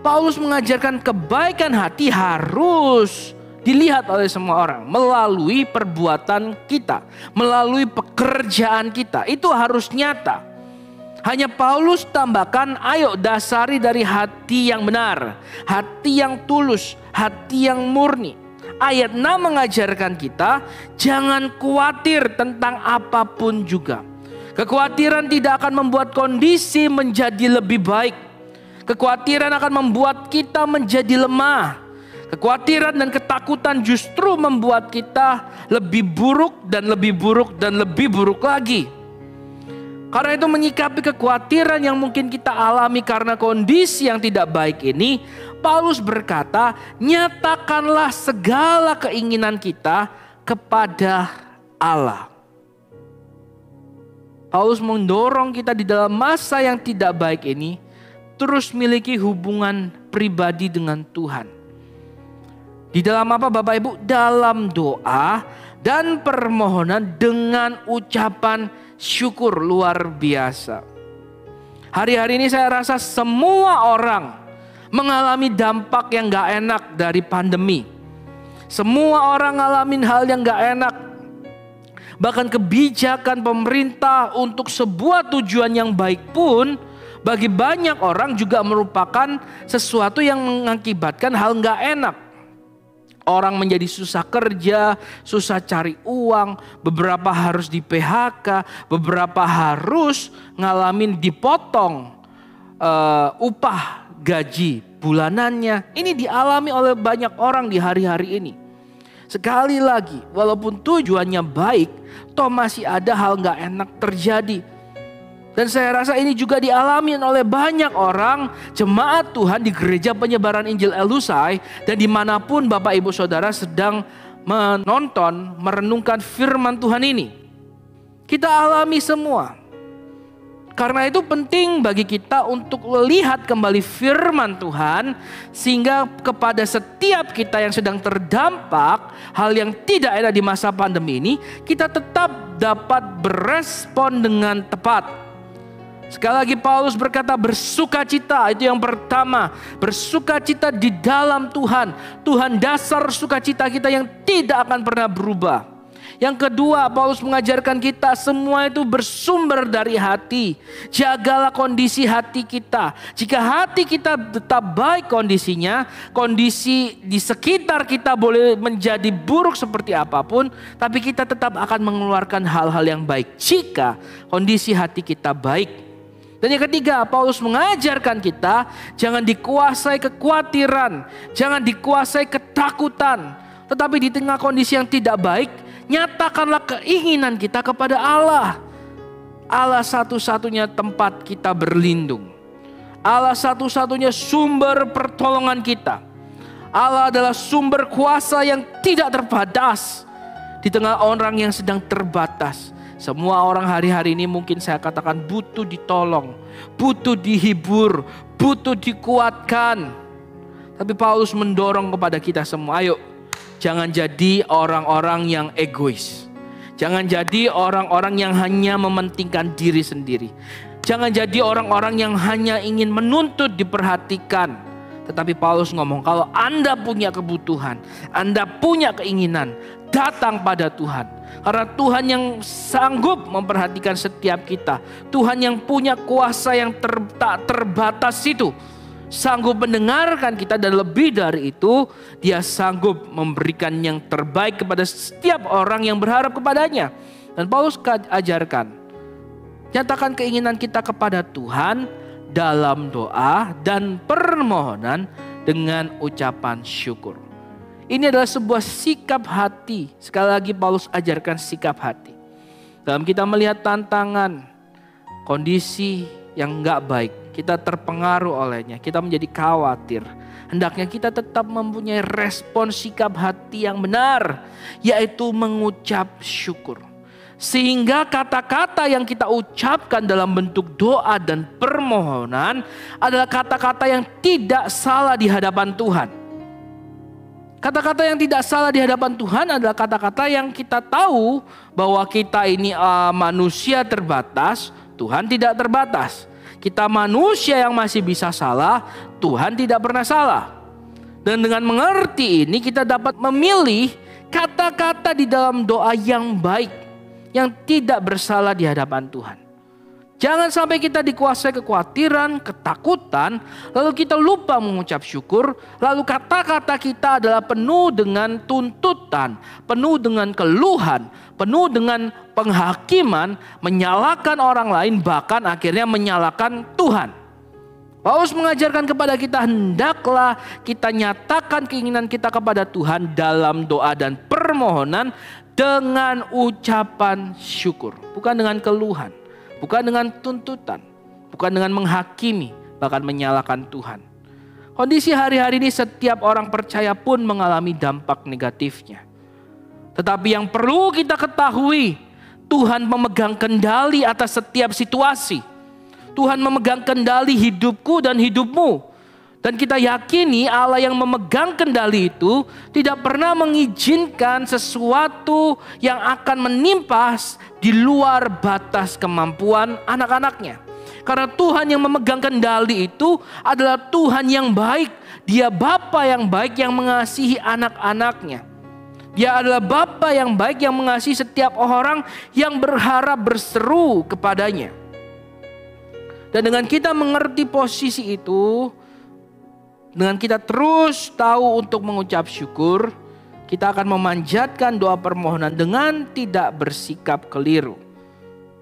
Paulus mengajarkan kebaikan hati harus dilihat oleh semua orang melalui perbuatan kita, melalui pekerjaan kita. Itu harus nyata. Hanya Paulus tambahkan, ayo dasari dari hati yang benar, hati yang tulus, hati yang murni. Ayat 6 mengajarkan kita jangan khawatir tentang apapun juga. Kekhawatiran tidak akan membuat kondisi menjadi lebih baik. Kekhawatiran akan membuat kita menjadi lemah. Kekhawatiran dan ketakutan justru membuat kita lebih buruk dan lebih buruk dan lebih buruk lagi. Karena itu menyikapi kekhawatiran yang mungkin kita alami karena kondisi yang tidak baik ini, Paulus berkata, nyatakanlah segala keinginan kita kepada Allah. Paulus mendorong kita di dalam masa yang tidak baik ini terus miliki hubungan pribadi dengan Tuhan. Di dalam apa Bapak Ibu? Dalam doa dan permohonan dengan ucapan syukur luar biasa. Hari-hari ini saya rasa semua orang mengalami dampak yang gak enak dari pandemi. Semua orang ngalamin hal yang gak enak. Bahkan kebijakan pemerintah untuk sebuah tujuan yang baik pun bagi banyak orang juga merupakan sesuatu yang mengakibatkan hal gak enak. Orang menjadi susah kerja, susah cari uang, beberapa harus di PHK, beberapa harus ngalamin dipotong upah gaji bulanannya. Ini dialami oleh banyak orang di hari-hari ini. Sekali lagi, walaupun tujuannya baik, toh masih ada hal gak enak terjadi. Dan saya rasa ini juga dialami oleh banyak orang jemaat Tuhan di gereja penyebaran Injil Elusai. Dan dimanapun Bapak Ibu Saudara sedang menonton, merenungkan firman Tuhan ini. Kita alami semua. Karena itu penting bagi kita untuk melihat kembali firman Tuhan. Sehingga kepada setiap kita yang sedang terdampak hal yang tidak enak di masa pandemi ini, kita tetap dapat berespon dengan tepat. Sekali lagi Paulus berkata bersukacita, itu yang pertama. Bersukacita di dalam Tuhan. Tuhan dasar sukacita kita yang tidak akan pernah berubah. Yang kedua, Paulus mengajarkan kita semua itu bersumber dari hati. Jagalah kondisi hati kita. Jika hati kita tetap baik kondisinya, kondisi di sekitar kita boleh menjadi buruk seperti apapun, tapi kita tetap akan mengeluarkan hal-hal yang baik jika kondisi hati kita baik. Dan yang ketiga, Paulus mengajarkan kita jangan dikuasai kekhawatiran, jangan dikuasai ketakutan. Tetapi di tengah kondisi yang tidak baik, nyatakanlah keinginan kita kepada Allah. Allah satu-satunya tempat kita berlindung. Allah satu-satunya sumber pertolongan kita. Allah adalah sumber kuasa yang tidak terbatas di tengah orang yang sedang terbatas. Semua orang hari-hari ini mungkin saya katakan butuh ditolong, butuh dihibur, butuh dikuatkan. Tapi Paulus mendorong kepada kita semua, ayo jangan jadi orang-orang yang egois. Jangan jadi orang-orang yang hanya mementingkan diri sendiri. Jangan jadi orang-orang yang hanya ingin menuntut diperhatikan. Tetapi Paulus ngomong, kalau Anda punya kebutuhan, Anda punya keinginan, datang pada Tuhan. Karena Tuhan yang sanggup memperhatikan setiap kita. Tuhan yang punya kuasa yang tak terbatas itu. Sanggup mendengarkan kita, dan lebih dari itu Dia sanggup memberikan yang terbaik kepada setiap orang yang berharap kepadanya. Dan Paulus ajarkan, nyatakan keinginan kita kepada Tuhan dalam doa dan permohonan dengan ucapan syukur. Ini adalah sebuah sikap hati. Sekali lagi Paulus ajarkan sikap hati. Dalam kita melihat tantangan, kondisi yang nggak baik, kita terpengaruh olehnya, kita menjadi khawatir. Hendaknya kita tetap mempunyai respon sikap hati yang benar, yaitu mengucap syukur. Sehingga kata-kata yang kita ucapkan dalam bentuk doa dan permohonan adalah kata-kata yang tidak salah di hadapan Tuhan. Kata-kata yang tidak salah di hadapan Tuhan adalah kata-kata yang kita tahu bahwa kita ini manusia terbatas, Tuhan tidak terbatas. Kita manusia yang masih bisa salah, Tuhan tidak pernah salah. Dan dengan mengerti ini kita dapat memilih kata-kata di dalam doa yang baik, yang tidak bersalah di hadapan Tuhan. Jangan sampai kita dikuasai kekhawatiran, ketakutan, lalu kita lupa mengucap syukur, lalu kata-kata kita adalah penuh dengan tuntutan, penuh dengan keluhan, penuh dengan penghakiman, menyalahkan orang lain, bahkan akhirnya menyalahkan Tuhan. Paulus mengajarkan kepada kita, hendaklah kita nyatakan keinginan kita kepada Tuhan dalam doa dan permohonan dengan ucapan syukur, bukan dengan keluhan, bukan dengan tuntutan, bukan dengan menghakimi, bahkan menyalahkan Tuhan. Kondisi hari-hari ini setiap orang percaya pun mengalami dampak negatifnya. Tetapi yang perlu kita ketahui, Tuhan memegang kendali atas setiap situasi. Tuhan memegang kendali hidupku dan hidupmu. Dan kita yakini Allah yang memegang kendali itu tidak pernah mengizinkan sesuatu yang akan menimpa di luar batas kemampuan anak-anaknya. Karena Tuhan yang memegang kendali itu adalah Tuhan yang baik. Dia Bapa yang baik yang mengasihi anak-anaknya. Dia adalah Bapa yang baik yang mengasihi setiap orang yang berharap berseru kepadanya. Dan dengan kita mengerti posisi itu, dengan kita terus tahu untuk mengucap syukur, kita akan memanjatkan doa permohonan dengan tidak bersikap keliru.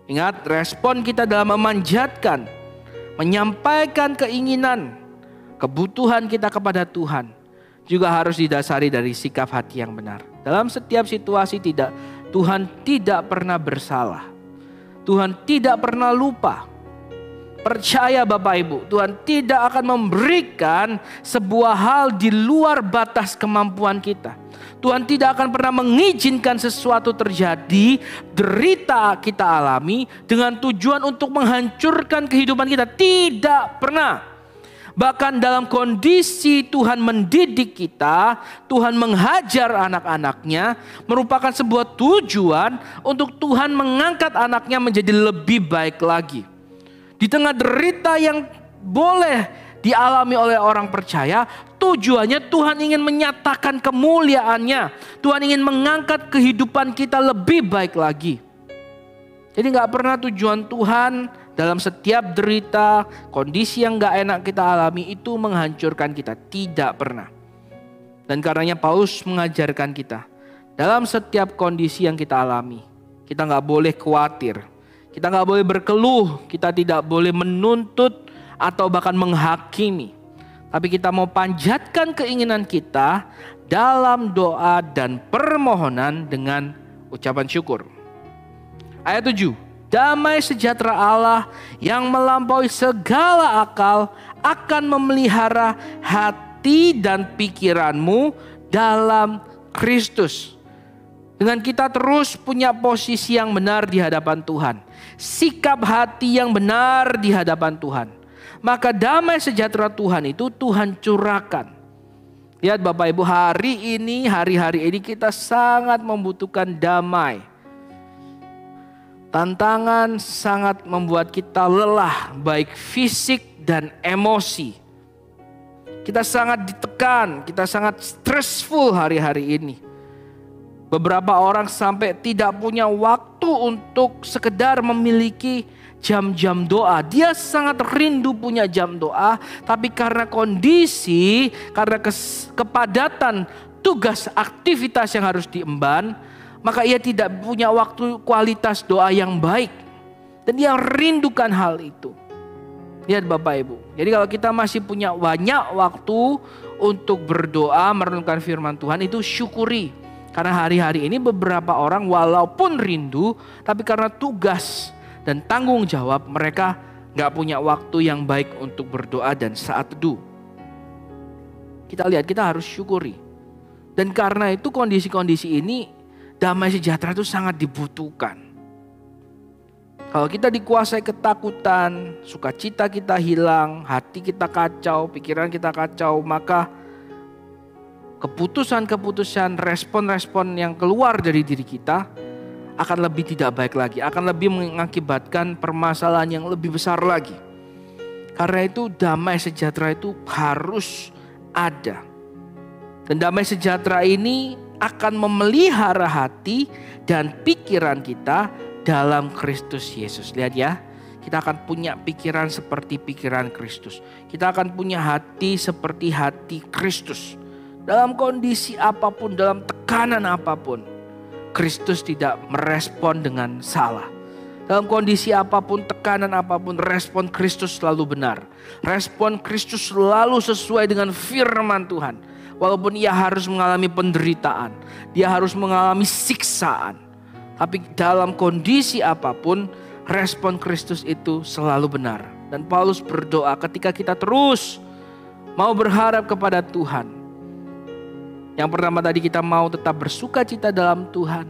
Ingat, respon kita dalam memanjatkan, menyampaikan keinginan, kebutuhan kita kepada Tuhan juga harus didasari dari sikap hati yang benar. Dalam setiap situasi Tuhan tidak pernah bersalah. Tuhan tidak pernah lupa. Percaya Bapak Ibu, Tuhan tidak akan memberikan sebuah hal di luar batas kemampuan kita. Tuhan tidak akan pernah mengizinkan sesuatu terjadi, derita kita alami dengan tujuan untuk menghancurkan kehidupan kita. Tidak pernah. Bahkan dalam kondisi Tuhan mendidik kita, Tuhan menghajar anak-anaknya, merupakan sebuah tujuan untuk Tuhan mengangkat anaknya menjadi lebih baik lagi. Di tengah derita yang boleh dialami oleh orang percaya, tujuannya Tuhan ingin menyatakan kemuliaannya. Tuhan ingin mengangkat kehidupan kita lebih baik lagi. Jadi gak pernah tujuan Tuhan dalam setiap derita, kondisi yang gak enak kita alami itu menghancurkan kita. Tidak pernah. Dan karenanya Paulus mengajarkan kita, dalam setiap kondisi yang kita alami, kita gak boleh khawatir. Kita gak boleh berkeluh, kita tidak boleh menuntut atau bahkan menghakimi. Tapi kita mau panjatkan keinginan kita dalam doa dan permohonan dengan ucapan syukur. Ayat 7. Damai sejahtera Allah yang melampaui segala akal akan memelihara hati dan pikiranmu dalam Kristus. Dengan kita terus punya posisi yang benar di hadapan Tuhan, sikap hati yang benar di hadapan Tuhan, maka damai sejahtera Tuhan itu Tuhan curahkan. Lihat Bapak Ibu, hari-hari ini kita sangat membutuhkan damai. Tantangan sangat membuat kita lelah, baik fisik dan emosi. Kita sangat ditekan, kita sangat stressful hari-hari ini. Beberapa orang sampai tidak punya waktu untuk sekedar memiliki jam-jam doa. Dia sangat rindu punya jam doa, tapi karena kondisi, karena kepadatan tugas aktivitas yang harus diemban, maka ia tidak punya waktu kualitas doa yang baik. Dan dia rindukan hal itu. Lihat Bapak Ibu, jadi kalau kita masih punya banyak waktu untuk berdoa, merenungkan firman Tuhan, itu syukuri. Karena hari-hari ini beberapa orang walaupun rindu, tapi karena tugas dan tanggung jawab mereka Gak punya waktu yang baik untuk berdoa dan saat teduh. Kita lihat, kita harus syukuri. Dan karena itu kondisi-kondisi ini, damai sejahtera itu sangat dibutuhkan. Kalau kita dikuasai ketakutan, sukacita kita hilang, hati kita kacau, pikiran kita kacau, maka keputusan-keputusan, respon-respon yang keluar dari diri kita akan lebih tidak baik lagi, akan lebih mengakibatkan permasalahan yang lebih besar lagi. Karena itu damai sejahtera itu harus ada. Dan damai sejahtera ini akan memelihara hati dan pikiran kita dalam Kristus Yesus. Lihat ya, kita akan punya pikiran seperti pikiran Kristus. Kita akan punya hati seperti hati Kristus. Dalam kondisi apapun, dalam tekanan apapun, Kristus tidak merespon dengan salah. Dalam kondisi apapun, tekanan apapun, respon Kristus selalu benar. Respon Kristus selalu sesuai dengan firman Tuhan. Walaupun ia harus mengalami penderitaan, dia harus mengalami siksaan. Tapi dalam kondisi apapun, respon Kristus itu selalu benar. Dan Paulus berdoa ketika kita terus mau berharap kepada Tuhan. Yang pertama tadi, kita mau tetap bersuka cita dalam Tuhan.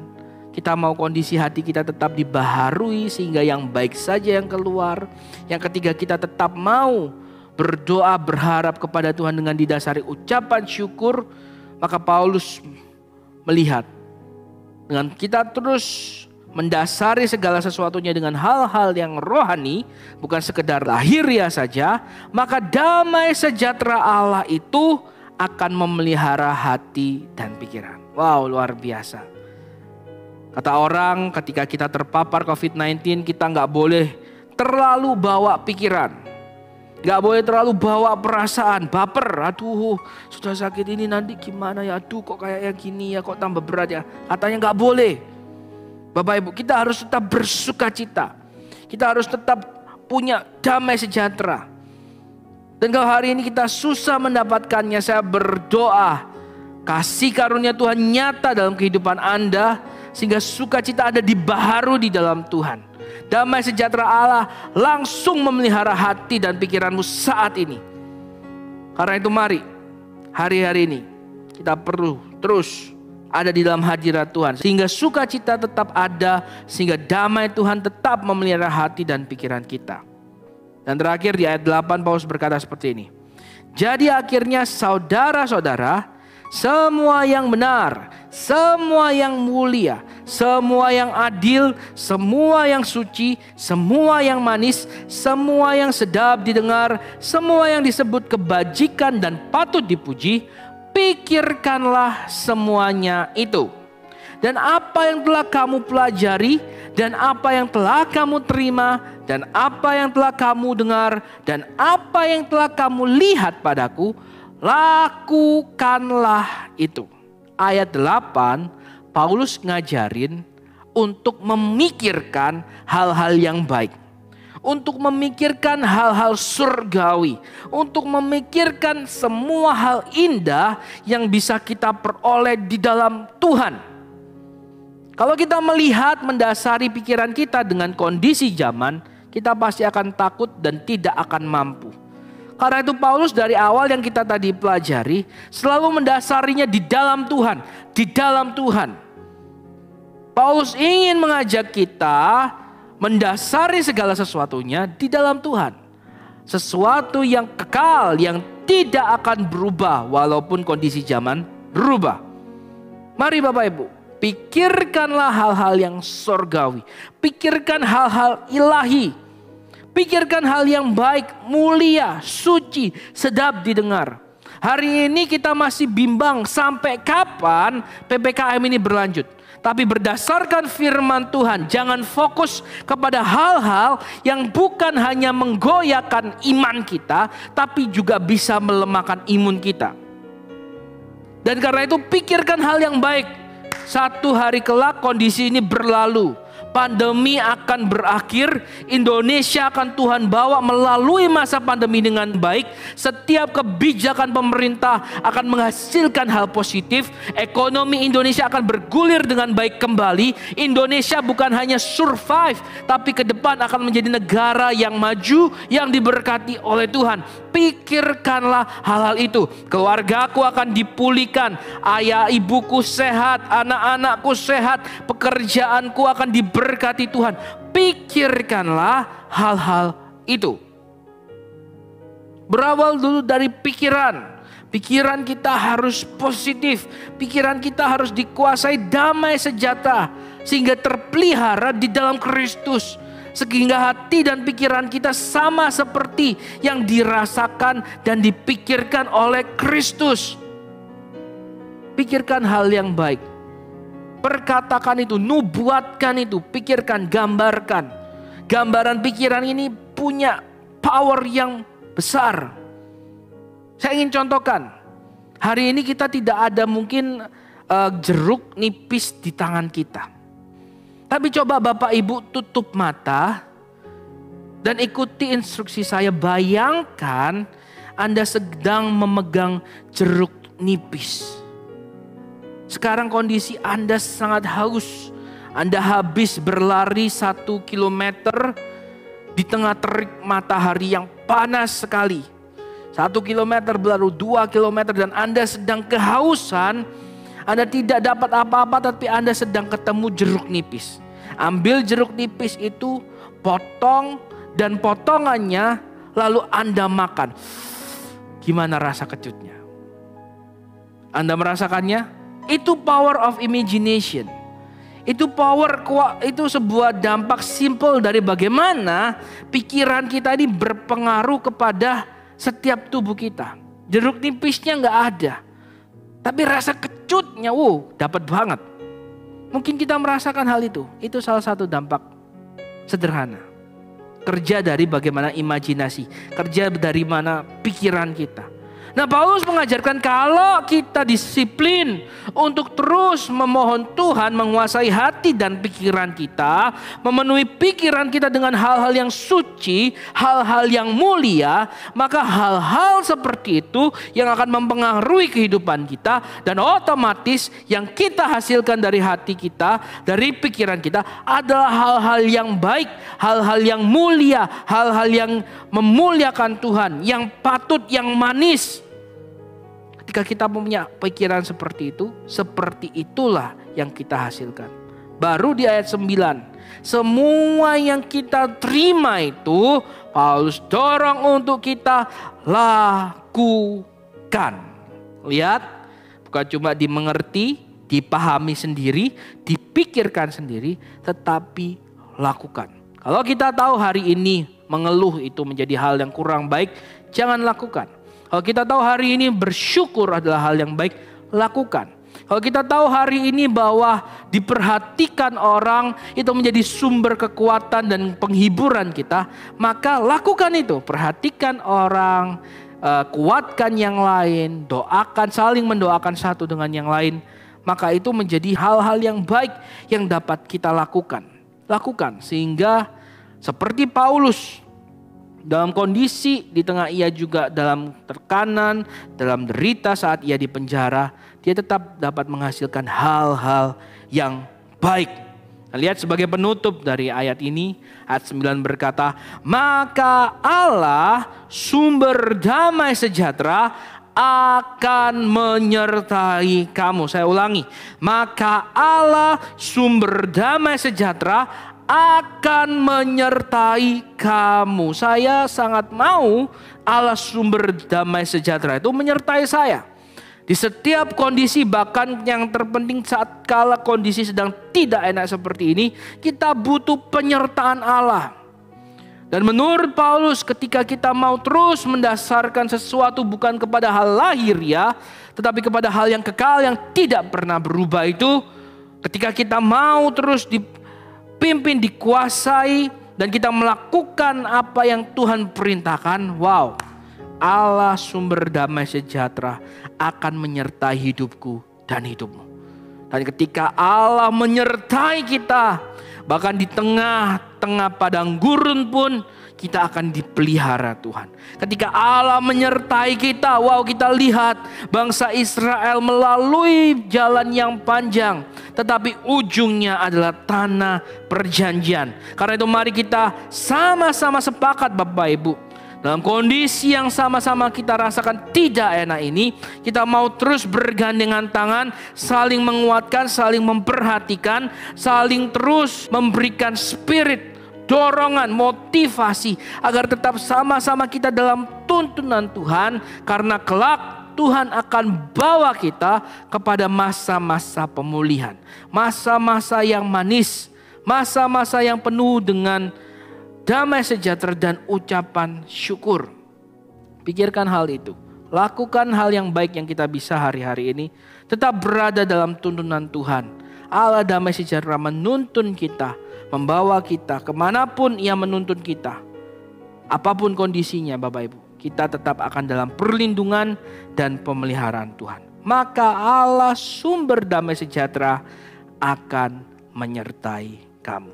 Kita mau kondisi hati kita tetap dibaharui sehingga yang baik saja yang keluar. Yang ketiga, kita tetap mau berdoa berharap kepada Tuhan dengan didasari ucapan syukur. Maka Paulus melihat dengan kita terus mendasari segala sesuatunya dengan hal-hal yang rohani, bukan sekedar lahiriah saja, maka damai sejahtera Allah itu akan memelihara hati dan pikiran. Wow, luar biasa. Kata orang, ketika kita terpapar COVID-19, kita gak boleh terlalu bawa pikiran, gak boleh terlalu bawa perasaan, baper. Aduh, sudah sakit ini nanti gimana ya? Aduh, kok kayak yang gini ya, kok tambah berat ya? Katanya gak boleh. Bapak Ibu, kita harus tetap bersuka cita. Kita harus tetap punya damai sejahtera. Dan kalau hari ini kita susah mendapatkannya, saya berdoa kasih karunia Tuhan nyata dalam kehidupan Anda, sehingga sukacita Anda dibaharui di dalam Tuhan. Damai sejahtera Allah langsung memelihara hati dan pikiranmu saat ini. Karena itu mari hari-hari ini kita perlu terus ada di dalam hadirat Tuhan, sehingga sukacita tetap ada, sehingga damai Tuhan tetap memelihara hati dan pikiran kita. Dan terakhir di ayat 8 Paulus berkata seperti ini. Jadi akhirnya saudara-saudara, semua yang benar, semua yang mulia, semua yang adil, semua yang suci, semua yang manis, semua yang sedap didengar, semua yang disebut kebajikan dan patut dipuji, pikirkanlah semuanya itu. Dan apa yang telah kamu pelajari, dan apa yang telah kamu terima, dan apa yang telah kamu dengar, dan apa yang telah kamu lihat padaku, lakukanlah itu. Ayat 8, Paulus ngajarin untuk memikirkan hal-hal yang baik. Untuk memikirkan hal-hal surgawi. Untuk memikirkan semua hal indah yang bisa kita peroleh di dalam Tuhan. Kalau kita melihat mendasari pikiran kita dengan kondisi zaman, kita pasti akan takut dan tidak akan mampu. Karena itu Paulus dari awal yang kita tadi pelajari selalu mendasarinya di dalam Tuhan, di dalam Tuhan. Paulus ingin mengajak kita mendasari segala sesuatunya di dalam Tuhan. Sesuatu yang kekal, yang tidak akan berubah walaupun kondisi zaman berubah. Mari Bapak Ibu, pikirkanlah hal-hal yang sorgawi. Pikirkan hal-hal ilahi. Pikirkan hal yang baik, mulia, suci, sedap didengar. Hari ini kita masih bimbang sampai kapan PPKM ini berlanjut. Tapi berdasarkan firman Tuhan, jangan fokus kepada hal-hal yang bukan hanya menggoyahkan iman kita, tapi juga bisa melemahkan imun kita. Dan karena itu pikirkan hal yang baik. Satu hari kelak kondisi ini berlalu. Pandemi akan berakhir, Indonesia akan Tuhan bawa melalui masa pandemi dengan baik. Setiap kebijakan pemerintah akan menghasilkan hal positif. Ekonomi Indonesia akan bergulir dengan baik kembali. Indonesia bukan hanya survive, tapi ke depan akan menjadi negara yang maju, yang diberkati oleh Tuhan. Pikirkanlah hal-hal itu. Keluargaku akan dipulihkan, ayah ibuku sehat, anak-anakku sehat, pekerjaanku akan diberkati Tuhan. Pikirkanlah hal-hal itu. Berawal dulu dari pikiran. Pikiran kita harus positif. Pikiran kita harus dikuasai damai sejahtera, sehingga terpelihara di dalam Kristus. Sehingga hati dan pikiran kita sama seperti yang dirasakan dan dipikirkan oleh Kristus. Pikirkan hal yang baik. Perkatakan itu, nubuatkan itu, pikirkan, gambarkan. Gambaran pikiran ini punya power yang besar. Saya ingin contohkan. Hari ini kita tidak ada mungkin jeruk nipis di tangan kita. Tapi coba Bapak Ibu tutup mata dan ikuti instruksi saya. Bayangkan Anda sedang memegang jeruk nipis. Sekarang kondisi Anda sangat haus. Anda habis berlari 1 kilometer di tengah terik matahari yang panas sekali. 1 kilometer berlalu 2 kilometer dan Anda sedang kehausan. Anda tidak dapat apa-apa tapi Anda sedang ketemu jeruk nipis. Ambil jeruk nipis itu, potong dan potongannya lalu Anda makan. Gimana rasa kecutnya? Anda merasakannya? Itu power of imagination. Itu itu sebuah dampak simple dari bagaimana pikiran kita ini berpengaruh kepada setiap tubuh kita. Jeruk nipisnya nggak ada, tapi rasa kecutnya, dapat banget. Mungkin kita merasakan hal itu. Itu salah satu dampak sederhana. Kerja dari bagaimana imajinasi, kerja dari mana pikiran kita. Nah, Paulus mengajarkan kalau kita disiplin untuk terus memohon Tuhan menguasai hati dan pikiran kita, memenuhi pikiran kita dengan hal-hal yang suci, hal-hal yang mulia, maka hal-hal seperti itu yang akan mempengaruhi kehidupan kita, dan otomatis yang kita hasilkan dari hati kita, dari pikiran kita adalah hal-hal yang baik, hal-hal yang mulia, hal-hal yang memuliakan Tuhan, yang patut, yang manis. Ketika kita punya pikiran seperti itu, seperti itulah yang kita hasilkan. Baru di ayat 9, semua yang kita terima itu Paulus dorong untuk kita lakukan. Lihat, bukan cuma dimengerti, dipahami sendiri, dipikirkan sendiri, tetapi lakukan. Kalau kita tahu hari ini mengeluh itu menjadi hal yang kurang baik, jangan lakukan. Kalau kita tahu hari ini bersyukur adalah hal yang baik, lakukan. Kalau kita tahu hari ini bahwa diperhatikan orang itu menjadi sumber kekuatan dan penghiburan kita, maka lakukan itu. Perhatikan orang, kuatkan yang lain, doakan, saling mendoakan satu dengan yang lain. Maka itu menjadi hal-hal yang baik yang dapat kita lakukan. Lakukan sehingga seperti Paulus, dalam kondisi di tengah ia juga dalam tekanan, dalam derita saat ia di penjara, dia tetap dapat menghasilkan hal-hal yang baik. Nah, lihat sebagai penutup dari ayat ini, ayat 9 berkata, maka Allah sumber damai sejahtera akan menyertai kamu. Saya ulangi, maka Allah sumber damai sejahtera akan menyertai kamu. Saya sangat mau Allah sumber damai sejahtera itu menyertai saya. Di setiap kondisi, bahkan yang terpenting saat kala kondisi sedang tidak enak seperti ini, kita butuh penyertaan Allah. Dan menurut Paulus, ketika kita mau terus mendasarkan sesuatu bukan kepada hal lahiriah, tetapi kepada hal yang kekal yang tidak pernah berubah itu, ketika kita mau terus dipimpin, dikuasai, dan kita melakukan apa yang Tuhan perintahkan, wow, Allah sumber damai sejahtera akan menyertai hidupku dan hidupmu. Dan ketika Allah menyertai kita, Bahkan di tengah-tengah padang gurun pun kita akan dipelihara Tuhan. Ketika Allah menyertai kita, kita lihat bangsa Israel melalui jalan yang panjang, tetapi ujungnya adalah tanah perjanjian. Karena itu mari kita sama-sama sepakat Bapak Ibu, dalam kondisi yang sama-sama kita rasakan tidak enak ini, kita mau terus bergandengan tangan, saling menguatkan, saling memperhatikan, saling terus memberikan spirit, dorongan, motivasi agar tetap sama-sama kita dalam tuntunan Tuhan, karena kelak Tuhan akan bawa kita kepada masa-masa pemulihan, masa-masa yang manis, masa-masa yang penuh dengan damai sejahtera dan ucapan syukur. Pikirkan hal itu, lakukan hal yang baik yang kita bisa hari-hari ini, tetap berada dalam tuntunan Tuhan. Allah damai sejahtera menuntun kita, membawa kita kemanapun Ia menuntun kita. Apapun kondisinya Bapak Ibu, kita tetap akan dalam perlindungan dan pemeliharaan Tuhan. Maka Allah sumber damai sejahtera akan menyertai kamu.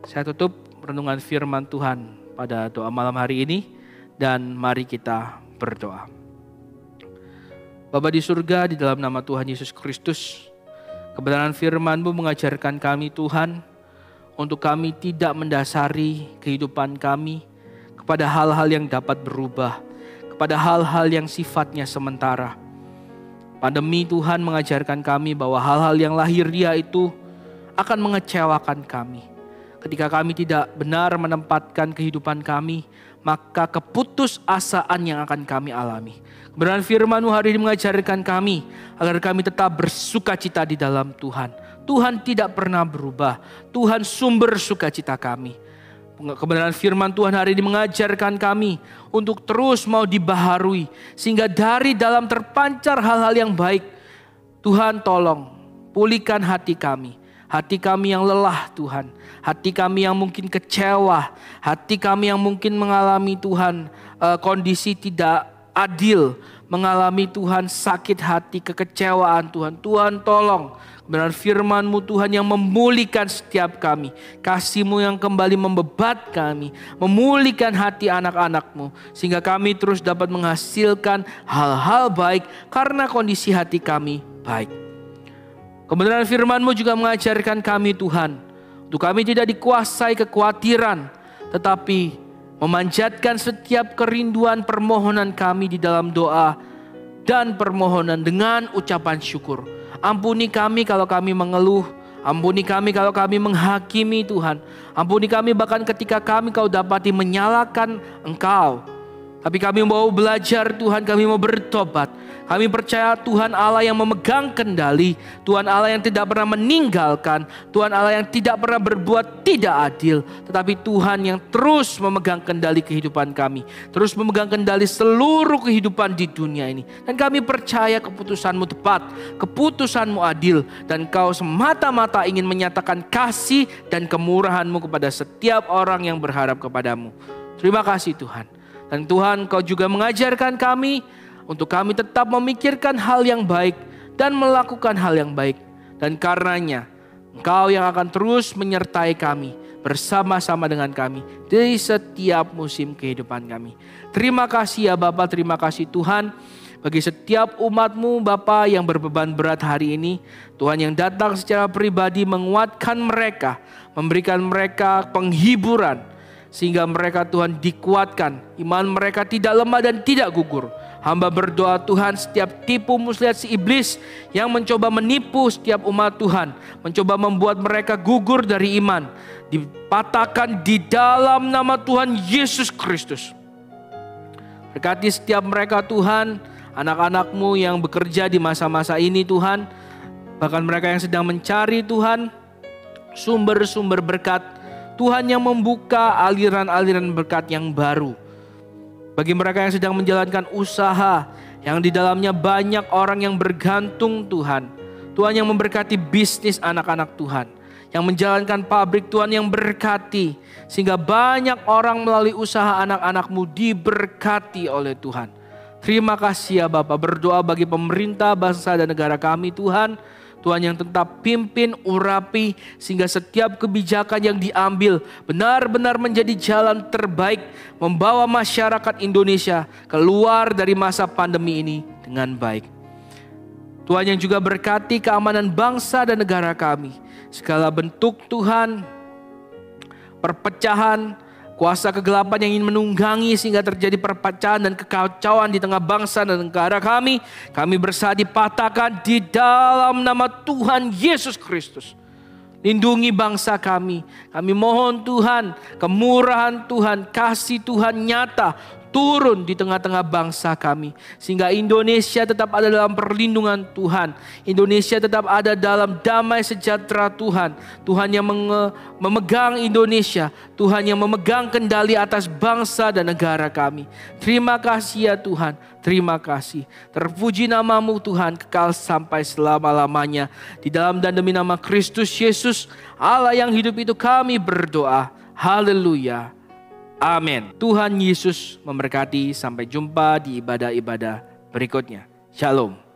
Saya tutup renungan firman Tuhan pada doa malam hari ini, dan mari kita berdoa. Bapa di surga, di dalam nama Tuhan Yesus Kristus, kebenaran firman-Mu mengajarkan kami Tuhan, untuk kami tidak mendasari kehidupan kami kepada hal-hal yang dapat berubah, kepada hal-hal yang sifatnya sementara. Pandemi Tuhan mengajarkan kami bahwa hal-hal yang lahiriah itu akan mengecewakan kami. Ketika kami tidak benar menempatkan kehidupan kami, maka keputusasaan yang akan kami alami. Kebenaran firman-Mu hari ini mengajarkan kami agar kami tetap bersukacita di dalam Tuhan. Tuhan tidak pernah berubah. Tuhan sumber sukacita kami. Kebenaran firman Tuhan hari ini mengajarkan kami untuk terus mau dibaharui, sehingga dari dalam terpancar hal-hal yang baik. Tuhan tolong pulihkan hati kami. Hati kami yang lelah Tuhan, hati kami yang mungkin kecewa, hati kami yang mungkin mengalami Tuhan kondisi tidak adil, mengalami Tuhan sakit hati, kekecewaan Tuhan. Tuhan tolong kebenaran firman-Mu Tuhan yang memulihkan setiap kami. Kasih-Mu yang kembali membebat kami, memulihkan hati anak-anak-Mu, sehingga kami terus dapat menghasilkan hal-hal baik karena kondisi hati kami baik. Kebenaran firman-Mu juga mengajarkan kami Tuhan, untuk kami tidak dikuasai kekhawatiran, tetapi memanjatkan setiap kerinduan permohonan kami di dalam doa dan permohonan dengan ucapan syukur. Ampuni kami kalau kami mengeluh, ampuni kami kalau kami menghakimi Tuhan. Ampuni kami bahkan ketika kami Kau dapati menyalahkan Engkau. Tapi kami mau belajar Tuhan, kami mau bertobat. Kami percaya Tuhan Allah yang memegang kendali, Tuhan Allah yang tidak pernah meninggalkan, Tuhan Allah yang tidak pernah berbuat tidak adil, tetapi Tuhan yang terus memegang kendali kehidupan kami, terus memegang kendali seluruh kehidupan di dunia ini. Dan kami percaya keputusan-Mu tepat, keputusan-Mu adil, dan Kau semata-mata ingin menyatakan kasih dan kemurahan-Mu kepada setiap orang yang berharap kepadamu. Terima kasih Tuhan. Dan Tuhan, Kau juga mengajarkan kami untuk kami tetap memikirkan hal yang baik dan melakukan hal yang baik. Dan karenanya Engkau yang akan terus menyertai kami, bersama-sama dengan kami di setiap musim kehidupan kami. Terima kasih ya Bapa, terima kasih Tuhan bagi setiap umat-Mu Bapa yang berbeban berat hari ini. Tuhan yang datang secara pribadi menguatkan mereka, memberikan mereka penghiburan, sehingga mereka Tuhan dikuatkan, iman mereka tidak lemah dan tidak gugur. Hamba berdoa Tuhan, setiap tipu muslihat si iblis yang mencoba menipu setiap umat Tuhan, mencoba membuat mereka gugur dari iman, dipatahkan di dalam nama Tuhan Yesus Kristus. Berkati setiap mereka Tuhan, anak-anak-Mu yang bekerja di masa-masa ini Tuhan, bahkan mereka yang sedang mencari Tuhan sumber-sumber berkat, Tuhan yang membuka aliran-aliran berkat yang baru. Bagi mereka yang sedang menjalankan usaha yang di dalamnya banyak orang yang bergantung Tuhan. Tuhan yang memberkati bisnis anak-anak Tuhan. Yang menjalankan pabrik Tuhan yang berkati. Sehingga banyak orang melalui usaha anak-anak-Mu diberkati oleh Tuhan. Terima kasih ya Bapa. Berdoa bagi pemerintah, bangsa dan negara kami Tuhan. Tuhan yang tetap pimpin, urapi, sehingga setiap kebijakan yang diambil benar-benar menjadi jalan terbaik, membawa masyarakat Indonesia keluar dari masa pandemi ini dengan baik. Tuhan yang juga berkati keamanan bangsa dan negara kami. Segala bentuk Tuhan, perpecahan, kuasa kegelapan yang ingin menunggangi sehingga terjadi perpecahan dan kekacauan di tengah bangsa dan negara kami berusaha dipatahkan di dalam nama Tuhan Yesus Kristus. Lindungi bangsa kami. Kami mohon Tuhan, kemurahan Tuhan, kasih Tuhan nyata turun di tengah-tengah bangsa kami. Sehingga Indonesia tetap ada dalam perlindungan Tuhan. Indonesia tetap ada dalam damai sejahtera Tuhan. Tuhan yang memegang Indonesia. Tuhan yang memegang kendali atas bangsa dan negara kami. Terima kasih ya Tuhan. Terima kasih. Terpuji namamu Tuhan kekal sampai selama-lamanya. Di dalam dan demi nama Kristus Yesus, Allah yang hidup itu kami berdoa. Haleluya. Amin. Tuhan Yesus memberkati. Sampai jumpa di ibadah-ibadah berikutnya. Shalom.